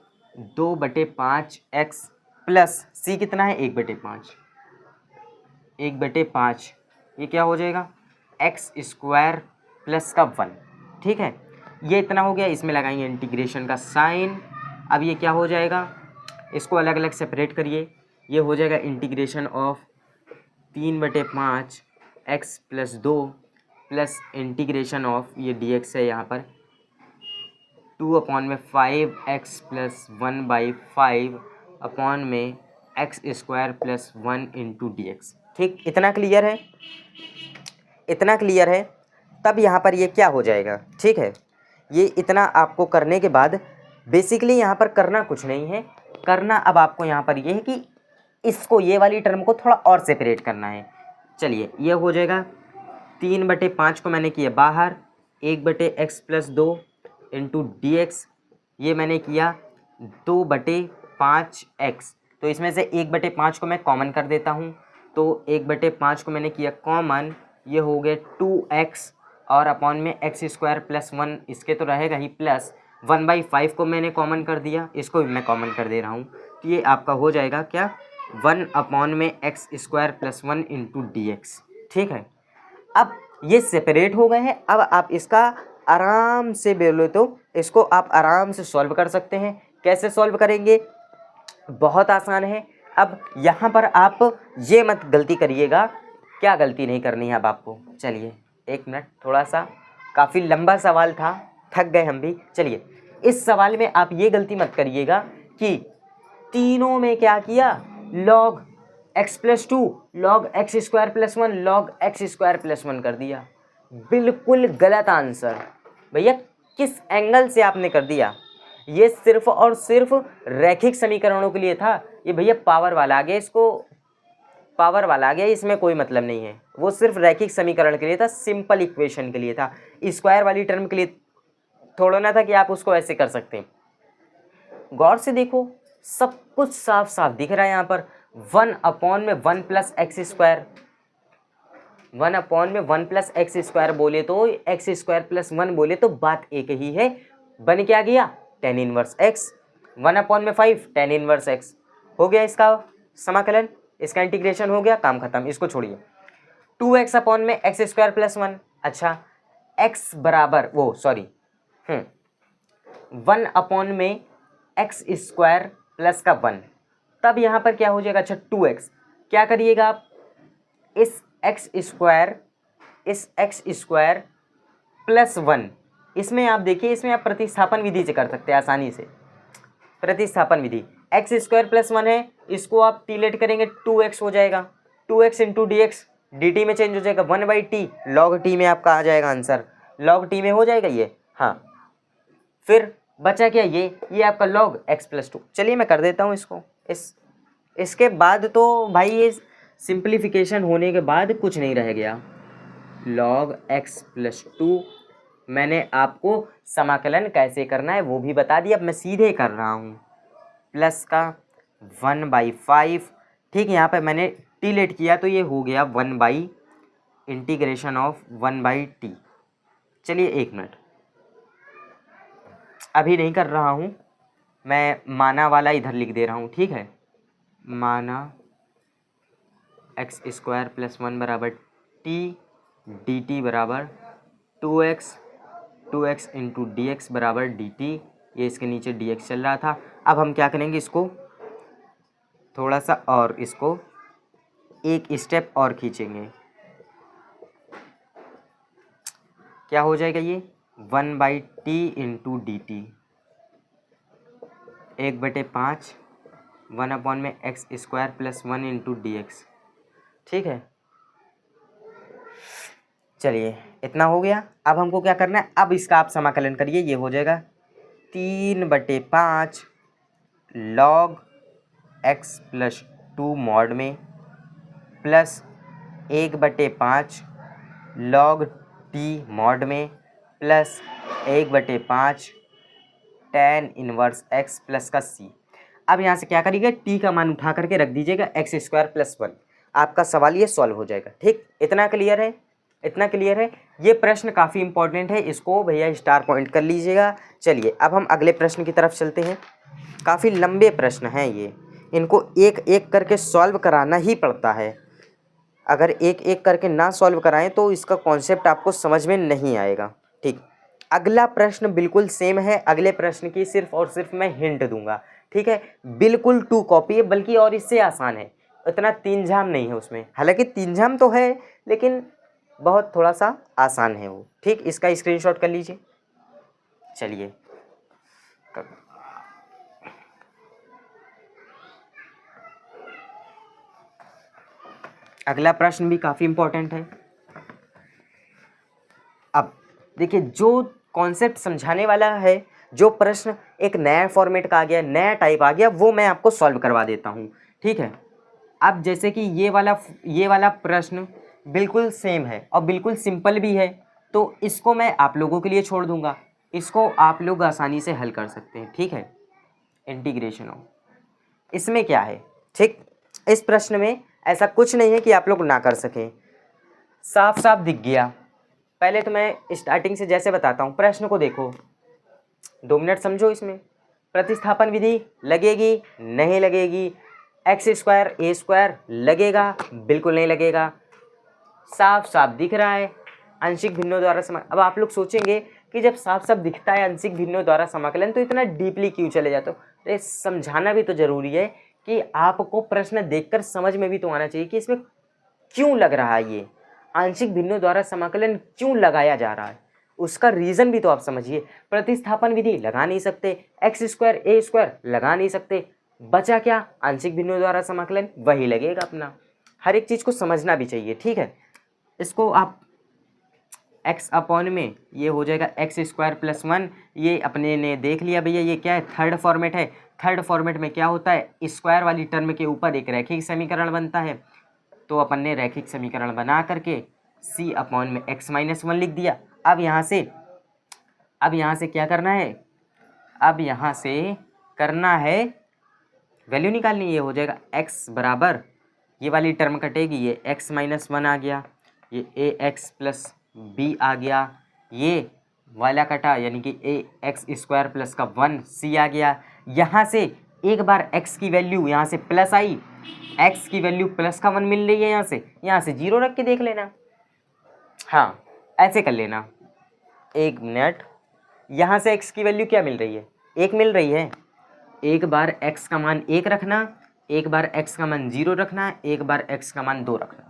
2/5x प्लस c कितना है 1/5, 1/5, ये क्या हो जाएगा x² प्लस का 1, ठीक है। ये इतना हो गया, इसमें लगाएंगे इंटीग्रेशन का साइन। अब ये क्या हो जाएगा, इसको अलग अलग सेपरेट करिए, ये हो जाएगा integration of 3/5 x+2 plus integration of ये dx है यहाँ पर 2/5 x+1/5 अपॉन में x² + 1 × dx, ठीक। इतना क्लियर है, इतना क्लियर है। तब यहाँ पर ये क्या हो जाएगा, ठीक है। ये इतना आपको करने के बाद बेसिकली यहाँ पर करना कुछ नहीं है, करना अब आपको यहाँ पर ये है कि इसको, ये वाली टर्म को थोड़ा और सेपरेट करना है। चलिए ये हो जाएगा 3/5 को मैंने किया बाहर, 1/x+2 × dx, ये मैंने किया 2/5x, तो इसमें से 1/5 को मैं कॉमन कर देता हूँ, तो 1/5 को मैंने किया कॉमन, ये हो गया 2x और अपॉन में x² + 1, इसके तो रहेगा ही, प्लस 1/5 को मैंने कॉमन कर दिया, इसको भी मैं कॉमन कर दे रहा हूँ, तो ये आपका हो जाएगा क्या 1/में x² + 1 × dx, ठीक है। अब ये सेपरेट हो गए हैं, अब आप इसका आराम से बोलो तो इसको आप आराम से सॉल्व कर सकते हैं। कैसे सॉल्व करेंगे, बहुत आसान है। अब यहाँ पर आप ये मत गलती करिएगा, क्या गलती नहीं करनी है अब आपको। चलिए 1 मिनट, थोड़ा सा काफ़ी लंबा सवाल था, थक गए हम भी। चलिए इस सवाल में आप ये गलती मत करिएगा कि तीनों में क्या किया, log x + 2 log x² + 1 log x² + 1 कर दिया। बिल्कुल गलत आंसर। भैया किस एंगल से आपने कर दिया, ये सिर्फ और सिर्फ रैखिक समीकरणों के लिए था। ये भैया पावर वाला आ गया, इसको पावर वाला आ गया, इसमें कोई मतलब नहीं है। वो सिर्फ रैखिक समीकरण के लिए था, सिंपल इक्वेशन के लिए था, स्क्वायर वाली टर्म के लिए थोड़ा ना था कि आप उसको ऐसे कर सकते हैं। गौर से देखो, सब कुछ साफ साफ दिख रहा है यहाँ पर। 1/1 + x², 1/1 + x² बोले तो x² + 1 बोले तो बात एक ही है। बन क्या गया, tan 1 x। 1/5 tan 1 x हो गया, इसका समाकलन, इसका इंटीग्रेशन हो गया, काम खत्म, इसको छोड़िए। 2x अपॉन में x² + 1। अच्छा x बराबर 1/में x² + 1, तब यहाँ पर क्या हो जाएगा, अच्छा 2x, क्या करिएगा आप, इस x² + 1, इसमें आप देखिए, इसमें आप प्रतिस्थापन विधि से कर सकते हैं आसानी से। प्रतिस्थापन विधि, x² + 1 है, इसको आप टी लेट करेंगे 2x हो जाएगा, 2x × dx dt में चेंज हो जाएगा, 1/t log t में आपका आ जाएगा आंसर, log t में हो जाएगा ये। हाँ फिर बचा क्या, ये आपका log x + 2। चलिए मैं कर देता हूँ इसको। इसके बाद तो भाई ये सिंप्लीफिकेशन होने के बाद कुछ नहीं रह गया। log x + 2 मैंने आपको समाकलन कैसे करना है वो भी बता दिया, अब मैं सीधे कर रहा हूँ। प्लस का 1/5, ठीक है, यहाँ पे मैंने टी लेट किया तो ये हो गया 1/(1/t। चलिए 1 मिनट, अभी नहीं कर रहा हूँ, मैं माना वाला इधर लिख दे रहा हूँ, ठीक है। माना x² + 1 बराबर t dt बराबर 2x × dx बराबर dt, ये इसके नीचे dx चल रहा था। अब हम क्या करेंगे, इसको थोड़ा सा और, इसको एक स्टेप और खींचेंगे, क्या हो जाएगा ये 1/t × dt, 1/5 1/में x² + 1 × dx, ठीक है। चलिए इतना हो गया। अब हमको क्या करना है, अब इसका आप समाकलन करिए, ये हो जाएगा 3/5 log x + 2 mod में प्लस 1/5 log t mod में प्लस 1/5 tan 1 x प्लस का c। अब यहाँ से क्या करिएगा, t का मान उठा करके रख दीजिएगा x² + 1, आपका सवाल ये सॉल्व हो जाएगा। ठीक, इतना क्लियर है, इतना क्लियर है। ये प्रश्न काफ़ी इंपॉर्टेंट है, इसको भैया स्टार पॉइंट कर लीजिएगा। चलिए अब हम अगले प्रश्न की तरफ चलते हैं। काफ़ी लंबे प्रश्न हैं ये, इनको एक एक करके सॉल्व कराना ही पड़ता है। अगर एक एक करके ना सॉल्व कराएं तो इसका कॉन्सेप्ट आपको समझ में नहीं आएगा। ठीक, अगला प्रश्न बिल्कुल सेम है, अगले प्रश्न की सिर्फ और सिर्फ मैं हिंट दूंगा, ठीक है। बिल्कुल 2 कॉपी है, बल्कि और इससे आसान है, इतना तीन झाम नहीं है उसमें, हालांकि तीन झाम तो है लेकिन बहुत थोड़ा सा आसान है वो। ठीक, इसका स्क्रीनशॉट कर लीजिए। चलिए अगला प्रश्न भी काफ़ी इंपॉर्टेंट है। अब देखिए, जो कॉन्सेप्ट समझाने वाला है, जो प्रश्न एक नया फॉर्मेट का आ गया, नया टाइप आ गया, वो मैं आपको सॉल्व करवा देता हूँ, ठीक है। अब जैसे कि ये वाला प्रश्न बिल्कुल सेम है और बिल्कुल सिंपल भी है, तो इसको मैं आप लोगों के लिए छोड़ दूंगा, इसको आप लोग आसानी से हल कर सकते हैं, ठीक है। इंटीग्रेशन हो, इसमें क्या है, ठीक, इस प्रश्न में ऐसा कुछ नहीं है कि आप लोग ना कर सकें, साफ साफ दिख गया। पहले तो मैं स्टार्टिंग से जैसे बताता हूँ, प्रश्न को देखो, 2 मिनट समझो। इसमें प्रतिस्थापन विधि लगेगी, नहीं लगेगी, x² a² लगेगा, बिल्कुल नहीं लगेगा, साफ साफ दिख रहा है, आंशिक भिन्नों द्वारा अब आप लोग सोचेंगे कि जब साफ साफ दिखता है आंशिक भिन्नों द्वारा समाकलन तो इतना डीपली क्यों चले जाते हो। अरे समझाना भी तो जरूरी है कि आपको प्रश्न देखकर समझ में भी तो आना चाहिए कि इसमें क्यों लग रहा है, ये आंशिक भिन्नों द्वारा समाकलन क्यों लगाया जा रहा है, उसका रीज़न भी तो आप समझिए। प्रतिस्थापन विधि लगा नहीं सकते, एक्स स्क्वायर ए स्क्वायर लगा नहीं सकते, बचा क्या, आंशिक भिन्नों द्वारा समाकलन, वही लगेगा अपना। हर एक चीज़ को समझना भी चाहिए, ठीक है। इसको आप x अपॉन में ये हो जाएगा एक्स स्क्वायर प्लस 1, ये अपने ने देख लिया भैया, ये क्या है, थर्ड फॉर्मेट है। थर्ड फॉर्मेट में क्या होता है, स्क्वायर वाली टर्म के ऊपर एक रैखिक समीकरण बनता है, तो अपन ने रैखिक समीकरण बना करके c अपॉन में x माइनस 1 लिख दिया। अब यहाँ से क्या करना है, अब यहाँ से करना है वैल्यू निकालनी, ये हो जाएगा x बराबर, ये वाली टर्म कटेगी, ये x माइनस 1 आ गया, ये ए एक्स प्लस बी आ गया, ये वाला कटा यानी कि ए एक्स स्क्वायर प्लस का 1 सी आ गया। यहाँ से एक बार x की वैल्यू यहाँ से प्लस आई, x की वैल्यू प्लस का 1 मिल रही है, यहाँ से 0 रख के देख लेना, हाँ ऐसे कर लेना। एक मिनट, यहाँ से x की वैल्यू क्या मिल रही है, 1 मिल रही है, एक बार x का मान 1 रखना, एक बार x का मान 0 रखना, एक बार x का मान 2 रखना,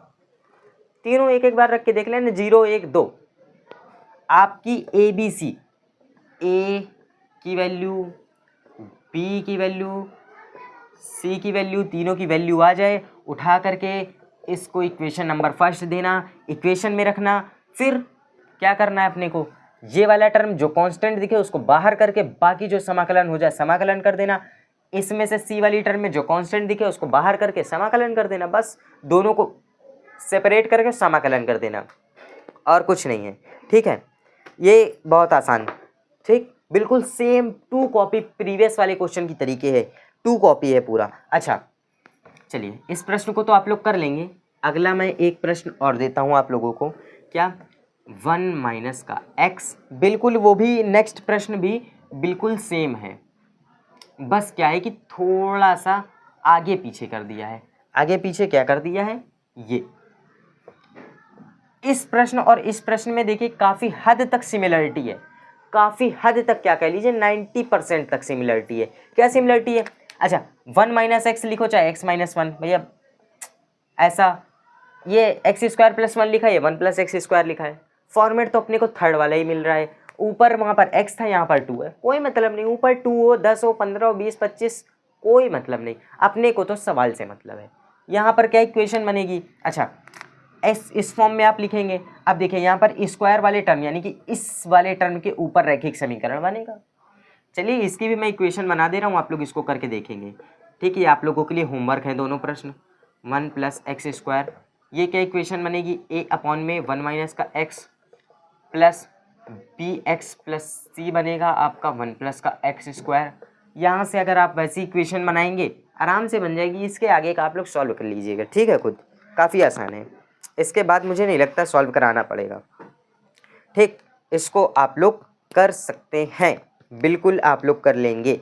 तीनों एक एक बार रख के देख लेना, 0 1 2। आपकी ए बी सी, ए की वैल्यू, बी की वैल्यू, सी की वैल्यू, तीनों की वैल्यू आ जाए, उठा करके इसको इक्वेशन नंबर फर्स्ट देना, इक्वेशन में रखना। फिर क्या करना है अपने को, ये वाला टर्म जो कांस्टेंट दिखे उसको बाहर करके बाकी जो समाकलन हो जाए समाकलन कर देना, इसमें से सी वाली टर्म में जो कांस्टेंट दिखे उसको बाहर करके समाकलन कर देना, बस दोनों को सेपरेट करके समाकलन कर देना, और कुछ नहीं है, ठीक है। ये बहुत आसान, ठीक, बिल्कुल सेम 2 कॉपी प्रीवियस वाले क्वेश्चन की तरीके है, 2 कॉपी है पूरा। अच्छा चलिए, इस प्रश्न को तो आप लोग कर लेंगे, अगला मैं एक प्रश्न और देता हूँ आप लोगों को, क्या 1 माइनस का x, बिल्कुल वो भी नेक्स्ट प्रश्न भी बिल्कुल सेम है, बस क्या है कि थोड़ा सा आगे पीछे कर दिया है। आगे पीछे क्या कर दिया है, ये इस प्रश्न और इस प्रश्न में देखिए काफ़ी हद तक सिमिलरिटी है, काफ़ी हद तक, क्या कह लीजिए 90% तक सिमिलरिटी है। क्या सिमिलरिटी है, अच्छा 1 माइनस एक्स लिखो चाहे x माइनस 1, भैया ऐसा, ये एक्स स्क्वायर प्लस 1 लिखा है, 1 प्लस एक्स स्क्वायर लिखा है, फॉर्मेट तो अपने को थर्ड वाला ही मिल रहा है, ऊपर वहाँ पर x था यहाँ पर 2 है, कोई मतलब नहीं, ऊपर 2 हो 10 हो 15 हो 20 25 कोई मतलब नहीं, अपने को तो सवाल से मतलब है। यहाँ पर क्या इक्वेशन बनेगी, अच्छा इस फॉर्म में आप लिखेंगे। अब देखिए यहाँ पर स्क्वायर वाले टर्म यानी कि इस वाले टर्म के ऊपर रैखिक समीकरण बनेगा। चलिए इसकी भी मैं इक्वेशन बना दे रहा हूँ, आप लोग इसको करके देखेंगे, ठीक है। आप लोगों के लिए होमवर्क है दोनों प्रश्न। 1 प्लस एक्स स्क्वायर, ये क्या इक्वेशन बनेगी, ए अपॉन में 1 माइनस का X plus B X plus C बनेगा आपका 1 प्लस का एक्स स्क्वायर। यहाँ से अगर आप वैसी इक्वेशन बनाएंगे आराम से बन जाएगी, इसके आगे का आप लोग सॉल्व कर लीजिएगा, ठीक है, खुद काफ़ी आसान है, इसके बाद मुझे नहीं लगता सॉल्व कराना पड़ेगा, ठीक। इसको आप लोग कर सकते हैं, बिल्कुल आप लोग कर लेंगे,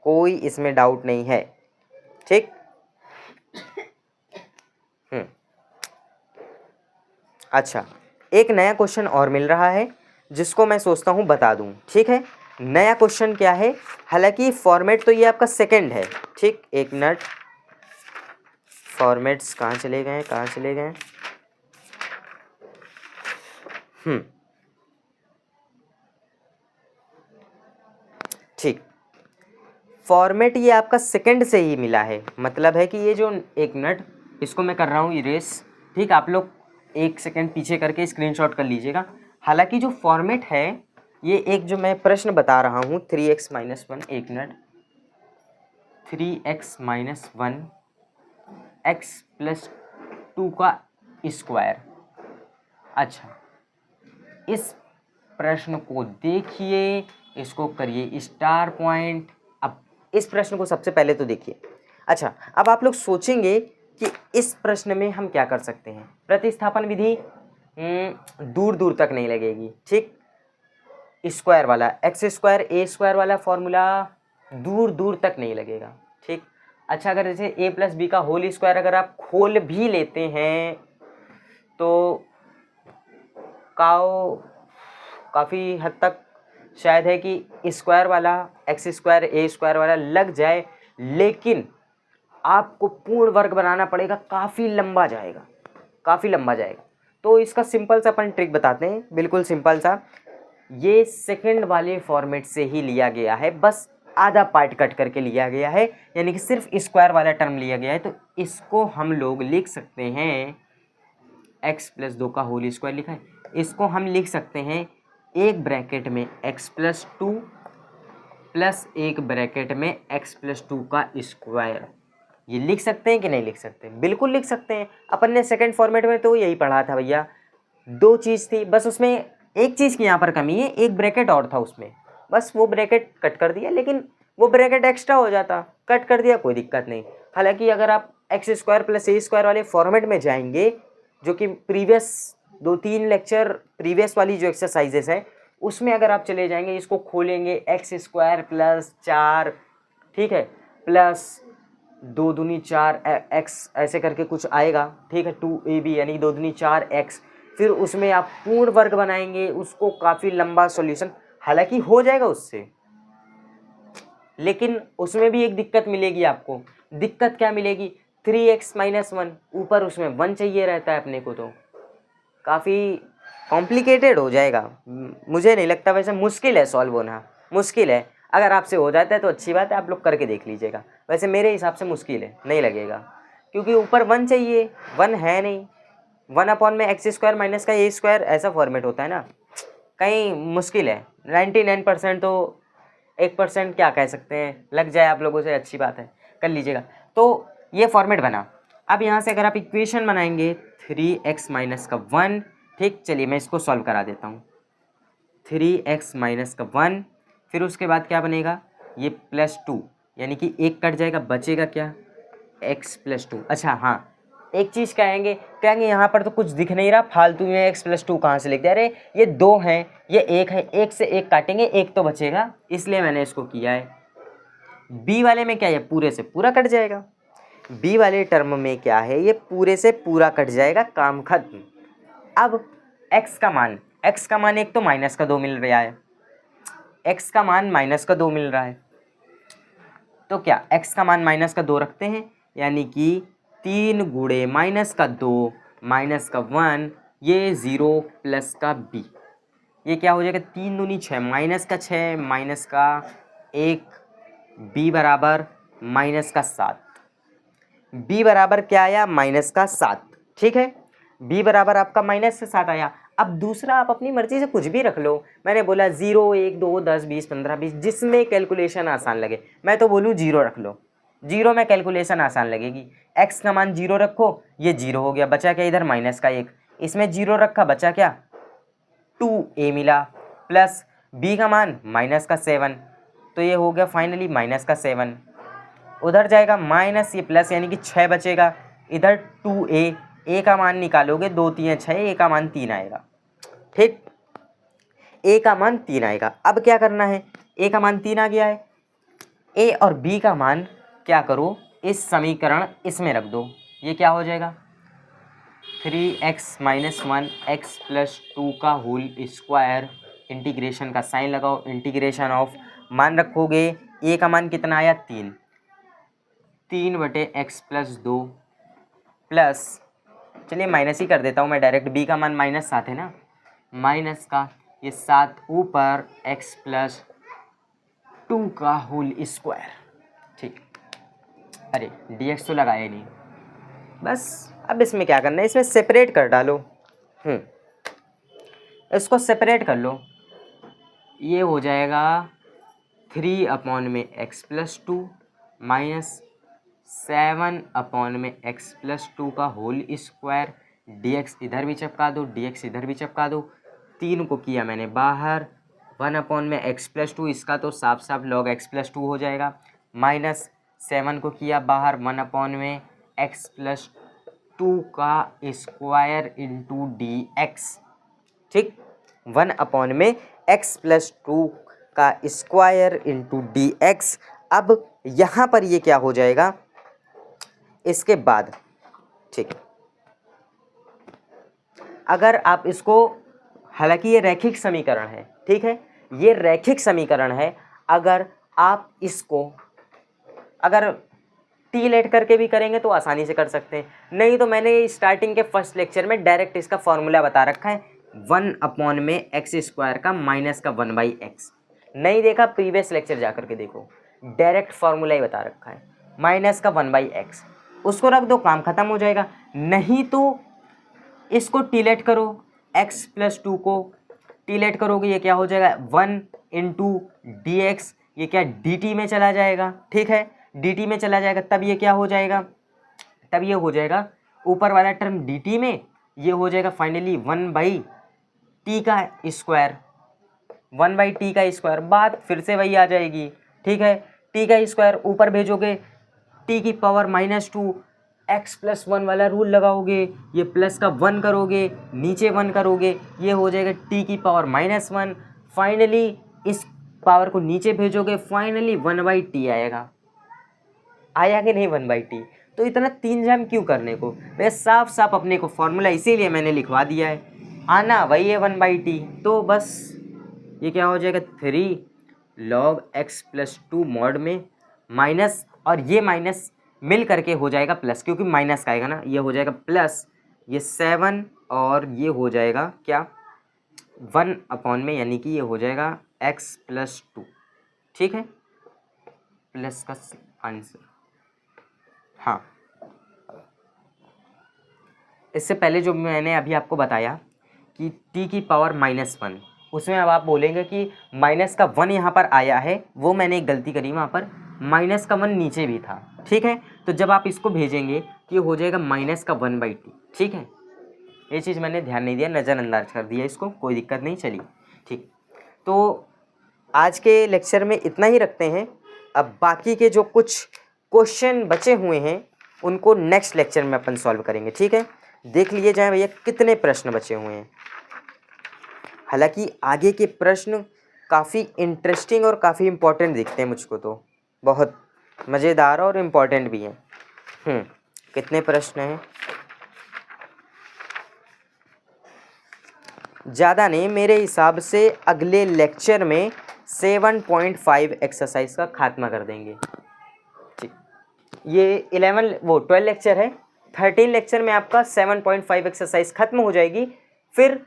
कोई इसमें डाउट नहीं है, ठीक। अच्छा एक नया क्वेश्चन और मिल रहा है जिसको मैं सोचता हूँ बता दूँ, ठीक है। नया क्वेश्चन क्या है, हालांकि फॉर्मेट तो ये आपका सेकंड है, ठीक। एक मिनट, फॉर्मेट्स कहाँ चले गए, कहाँ चले गए, ठीक। फॉर्मेट ये आपका सेकंड से ही मिला है, मतलब है कि ये जो, एक मिनट इसको मैं कर रहा हूँ इरेज, ठीक। आप लोग 1 सेकंड पीछे करके स्क्रीनशॉट कर लीजिएगा। हालांकि जो फॉर्मेट है ये एक जो मैं प्रश्न बता रहा हूँ 3x माइनस 1, एक minute, 3x minus 1 x plus 2 का स्क्वायर। अच्छा इस प्रश्न को देखिए, इसको करिए स्टार पॉइंट। अब इस प्रश्न को सबसे पहले तो देखिए। अच्छा अब आप लोग सोचेंगे कि इस प्रश्न में हम क्या कर सकते हैं, प्रतिस्थापन विधि दूर दूर तक नहीं लगेगी, ठीक। स्क्वायर वाला एक्स स्क्वायर ए स्क्वायर वाला फॉर्मूला दूर दूर तक नहीं लगेगा, ठीक। अच्छा अगर जैसे ए प्लस बी का होल स्क्वायर अगर आप खोल भी लेते हैं तो काफ़ी हद तक शायद है कि स्क्वायर वाला एक्स स्क्वायर ए स्क्वायर वाला लग जाए, लेकिन आपको पूर्ण वर्ग बनाना पड़ेगा, काफ़ी लंबा जाएगा, काफ़ी लंबा जाएगा। तो इसका सिंपल सा अपन ट्रिक बताते हैं, बिल्कुल सिंपल सा। ये सेकंड वाले फॉर्मेट से ही लिया गया है, बस आधा पार्ट कट करके लिया गया है, यानी कि सिर्फ स्क्वायर वाला टर्म लिया गया है। तो इसको हम लोग लिख सकते हैं, x प्लस 2 का होल स्क्वायर लिखा है, इसको हम लिख सकते हैं एक ब्रैकेट में x प्लस 2 प्लस एक ब्रैकेट में x प्लस 2 का स्क्वायर। ये लिख सकते हैं कि नहीं लिख सकते? बिल्कुल लिख सकते हैं। अपन ने सेकंड फॉर्मेट में तो यही पढ़ा था भैया, दो चीज़ थी बस, उसमें एक चीज़ की यहाँ पर कमी है, एक ब्रैकेट और था उसमें, बस वो ब्रैकेट कट कर दिया, लेकिन वो ब्रैकेट एक्स्ट्रा हो जाता, कट कर दिया, कोई दिक्कत नहीं। हालांकि अगर आप एक्स स्क्वायर प्लस ए स्क्वायर वाले फॉर्मेट में जाएंगे, जो कि प्रीवियस 2-3 लेक्चर प्रीवियस वाली जो एक्सरसाइजेस हैं उसमें अगर आप चले जाएंगे, इसको खोलेंगे, एक्स स्क्वायर प्लस 4, ठीक है, प्लस 2 दूनी 4 एक्स ऐसे करके कुछ आएगा, ठीक है, 2ab यानी 2 दूनी 4 एक्स, फिर उसमें आप पूर्ण वर्ग बनाएंगे, उसको काफ़ी लंबा सॉल्यूशन, हालांकि हो जाएगा उससे, लेकिन उसमें भी एक दिक्कत मिलेगी आपको। दिक्कत क्या मिलेगी? 3x माइनस 1, ऊपर उसमें 1 चाहिए रहता है अपने को, तो काफ़ी कॉम्प्लिकेटेड हो जाएगा। मुझे नहीं लगता, वैसे मुश्किल है सॉल्व होना, मुश्किल है। अगर आपसे हो जाता है तो अच्छी बात है, आप लोग करके देख लीजिएगा। वैसे मेरे हिसाब से मुश्किल है, नहीं लगेगा, क्योंकि ऊपर 1 चाहिए, 1 है नहीं। 1 अपॉन में एक्स स्क्वायर माइनस का ए स्क्वायर, ऐसा फॉर्मेट होता है ना, कहीं मुश्किल है। 99% तो 1% क्या कह सकते हैं, लग जाए आप लोगों से, अच्छी बात है, कर लीजिएगा। तो ये फॉर्मेट बना। अब यहाँ से अगर आप इक्वेशन बनाएंगे 3x माइनस का 1, ठीक, चलिए मैं इसको सॉल्व करा देता हूँ। 3x माइनस का 1, फिर उसके बाद क्या बनेगा, ये प्लस 2, यानी कि एक कट जाएगा, बचेगा क्या, x प्लस 2। अच्छा हाँ, एक चीज़ कहेंगे यहाँ पर तो कुछ दिख नहीं रहा, फालतू में x प्लस 2 कहाँ से लिख दिया? अरे ये 2 हैं, ये 1 है, एक से एक काटेंगे, एक तो बचेगा, इसलिए मैंने इसको किया है। b वाले में क्या है, पूरे से पूरा कट जाएगा। b वाले टर्म में क्या है, ये पूरे से पूरा कट जाएगा, काम खत्म। अब x का मान एक तो माइनस का 2 मिल रहा है, x का मान माइनस का 2 मिल रहा है, तो क्या x का मान माइनस का 2 रखते हैं, यानी कि 3 गुणे माइनस का 2 माइनस का 1, ये 0 प्लस का b, ये क्या हो जाएगा, 3 दूनी 6, माइनस का 6 माइनस का 1, b बराबर माइनस का 7। b बराबर क्या आया, माइनस का 7, ठीक है, b बराबर आपका माइनस से 7 आया। अब दूसरा आप अपनी मर्जी से कुछ भी रख लो, मैंने बोला 0, 1, 2, 10, 20, 15, 20, जिसमें कैलकुलेशन आसान लगे। मैं तो बोलूँ 0 रख लो, 0 में कैलकुलेशन आसान लगेगी। x का मान 0 रखो, ये 0 हो गया, बचा क्या इधर माइनस का 1, इसमें 0 रखा, बचा क्या 2a मिला, प्लस b का मान माइनस का 7, तो ये हो गया फाइनली माइनस का 7, उधर जाएगा माइनस, ये प्लस, यानी कि 6 बचेगा, इधर 2a, a का मान निकालोगे, 2 3 6, a का मान 3 आएगा, ठीक, a का मान 3 आएगा। अब क्या करना है, a का मान 3 आ गया है, a और b का मान क्या करो, इस समीकरण इसमें रख दो, ये क्या हो जाएगा, 3x माइनस 1 x प्लस 2 का होल स्क्वायर, इंटीग्रेशन का साइन लगाओ, इंटीग्रेशन ऑफ, मान रखोगे, a का मान कितना आया 3 बटे एक्स प्लस 2, प्लस, चलिए माइनस ही कर देता हूँ मैं डायरेक्ट, b का मान माइनस 7 है ना, माइनस का ये 7 ऊपर x प्लस 2 का होल स्क्वायर, ठीक। अरे dx तो लगाया ही नहीं, बस अब इसमें क्या करना है, इसमें सेपरेट कर डालो, इसको सेपरेट कर लो, ये हो जाएगा 3 अपॉन में x प्लस 2 माइनस 7 अपॉन में x प्लस 2 का होल स्क्वायर, dx इधर भी चिपका दो, dx इधर भी चिपका दो, 3 को किया मैंने बाहर, 1 अपॉन में x प्लस 2, इसका तो साफ साफ log x प्लस 2 हो जाएगा, माइनस 7 को किया बाहर, 1 अपॉन में x प्लस 2 का स्क्वायर इंटू dx, ठीक, 1 अपॉन में x प्लस 2 का स्क्वायर इंटू dx। अब यहाँ पर ये क्या हो जाएगा, इसके बाद, ठीक, अगर आप इसको, हालांकि ये रैखिक समीकरण है, ठीक है, ये रैखिक समीकरण है, अगर आप इसको, अगर टी लेट करके भी करेंगे तो आसानी से कर सकते हैं, नहीं तो मैंने स्टार्टिंग के फर्स्ट लेक्चर में डायरेक्ट इसका फॉर्मूला बता रखा है 1 में एक्स स्क्वायर का माइनस का 1/x। नहीं देखा प्रीवियस लेक्चर जा करके देखो, डायरेक्ट फार्मूला ही बता रखा है माइनस का 1/x, उसको रख दो काम खत्म हो जाएगा। नहीं तो इसको टीलेट करो, x + 2 को टीलेट करोगे ये क्या हो जाएगा 1 × dx, ये क्या dt में चला जाएगा, ठीक है dt में चला जाएगा, तब ये क्या हो जाएगा, तब ये हो जाएगा ऊपर वाला टर्म dt में, ये हो जाएगा फाइनली 1/t का स्क्वायर, 1/t का स्क्वायर, बात फिर से वही आ जाएगी, ठीक है t का स्क्वायर ऊपर भेजोगे t की पावर -2, x + 1 वाला रूल लगाओगे, ये प्लस का 1 करोगे, नीचे 1 करोगे, ये हो जाएगा t की पावर -1, फाइनली इस पावर को नीचे भेजोगे, फाइनली 1/t आएगा, आया कि नहीं 1/t। तो इतना 3 जम क्यों करने को, मैं साफ साफ अपने को फॉर्मूला इसीलिए मैंने लिखवा दिया है, आना वही है 1/t। तो बस ये क्या हो जाएगा 3 log x + 2 मॉड में माइनस, और ये माइनस मिल करके हो जाएगा प्लस, क्योंकि माइनस का आएगा ना, ये हो जाएगा प्लस, ये 7 और ये हो जाएगा क्या 1 में, यानी कि ये हो जाएगा x + 2, ठीक है प्लस का आंसर। हाँ इससे पहले जो मैंने अभी आपको बताया कि t की पावर -1, उसमें अब आप बोलेंगे कि माइनस का 1 यहाँ पर आया है, वो मैंने एक गलती करी, वहाँ पर माइनस का 1 नीचे भी था, ठीक है तो जब आप इसको भेजेंगे कि हो जाएगा माइनस का 1/t, ठीक है ये चीज़ मैंने ध्यान नहीं दिया, नज़रअंदाज कर दिया इसको, कोई दिक्कत नहीं, चलिए ठीक। तो आज के लेक्चर में इतना ही रखते हैं, अब बाकी के जो कुछ क्वेश्चन बचे हुए हैं उनको नेक्स्ट लेक्चर में अपन सॉल्व करेंगे, ठीक है देख लिए जाए भैया कितने प्रश्न बचे हुए हैं। हालांकि आगे के प्रश्न काफ़ी इंटरेस्टिंग और काफ़ी इम्पोर्टेंट दिखते हैं मुझको, तो बहुत मज़ेदार और इम्पोर्टेंट भी हैं। कितने प्रश्न हैं, ज़्यादा नहीं, मेरे हिसाब से अगले लेक्चर में 7.5 एक्सरसाइज का खात्मा कर देंगे, ठीक ये 12 लेक्चर है, 13 लेक्चर में आपका 7.5 एक्सरसाइज खत्म हो जाएगी, फिर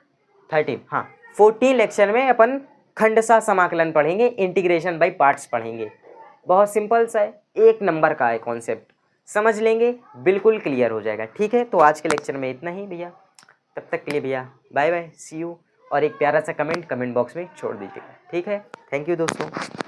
14 लेक्चर में अपन खंडशः समाकलन पढ़ेंगे, इंटीग्रेशन बाय पार्ट्स पढ़ेंगे, बहुत सिंपल सा है, 1 नंबर का है कॉन्सेप्ट, समझ लेंगे बिल्कुल क्लियर हो जाएगा, ठीक है। तो आज के लेक्चर में इतना ही भैया, तब तक के लिए भैया बाय बाय, सी यू, और एक प्यारा सा कमेंट बॉक्स में छोड़ दीजिएगा, ठीक है, थैंक यू दोस्तों।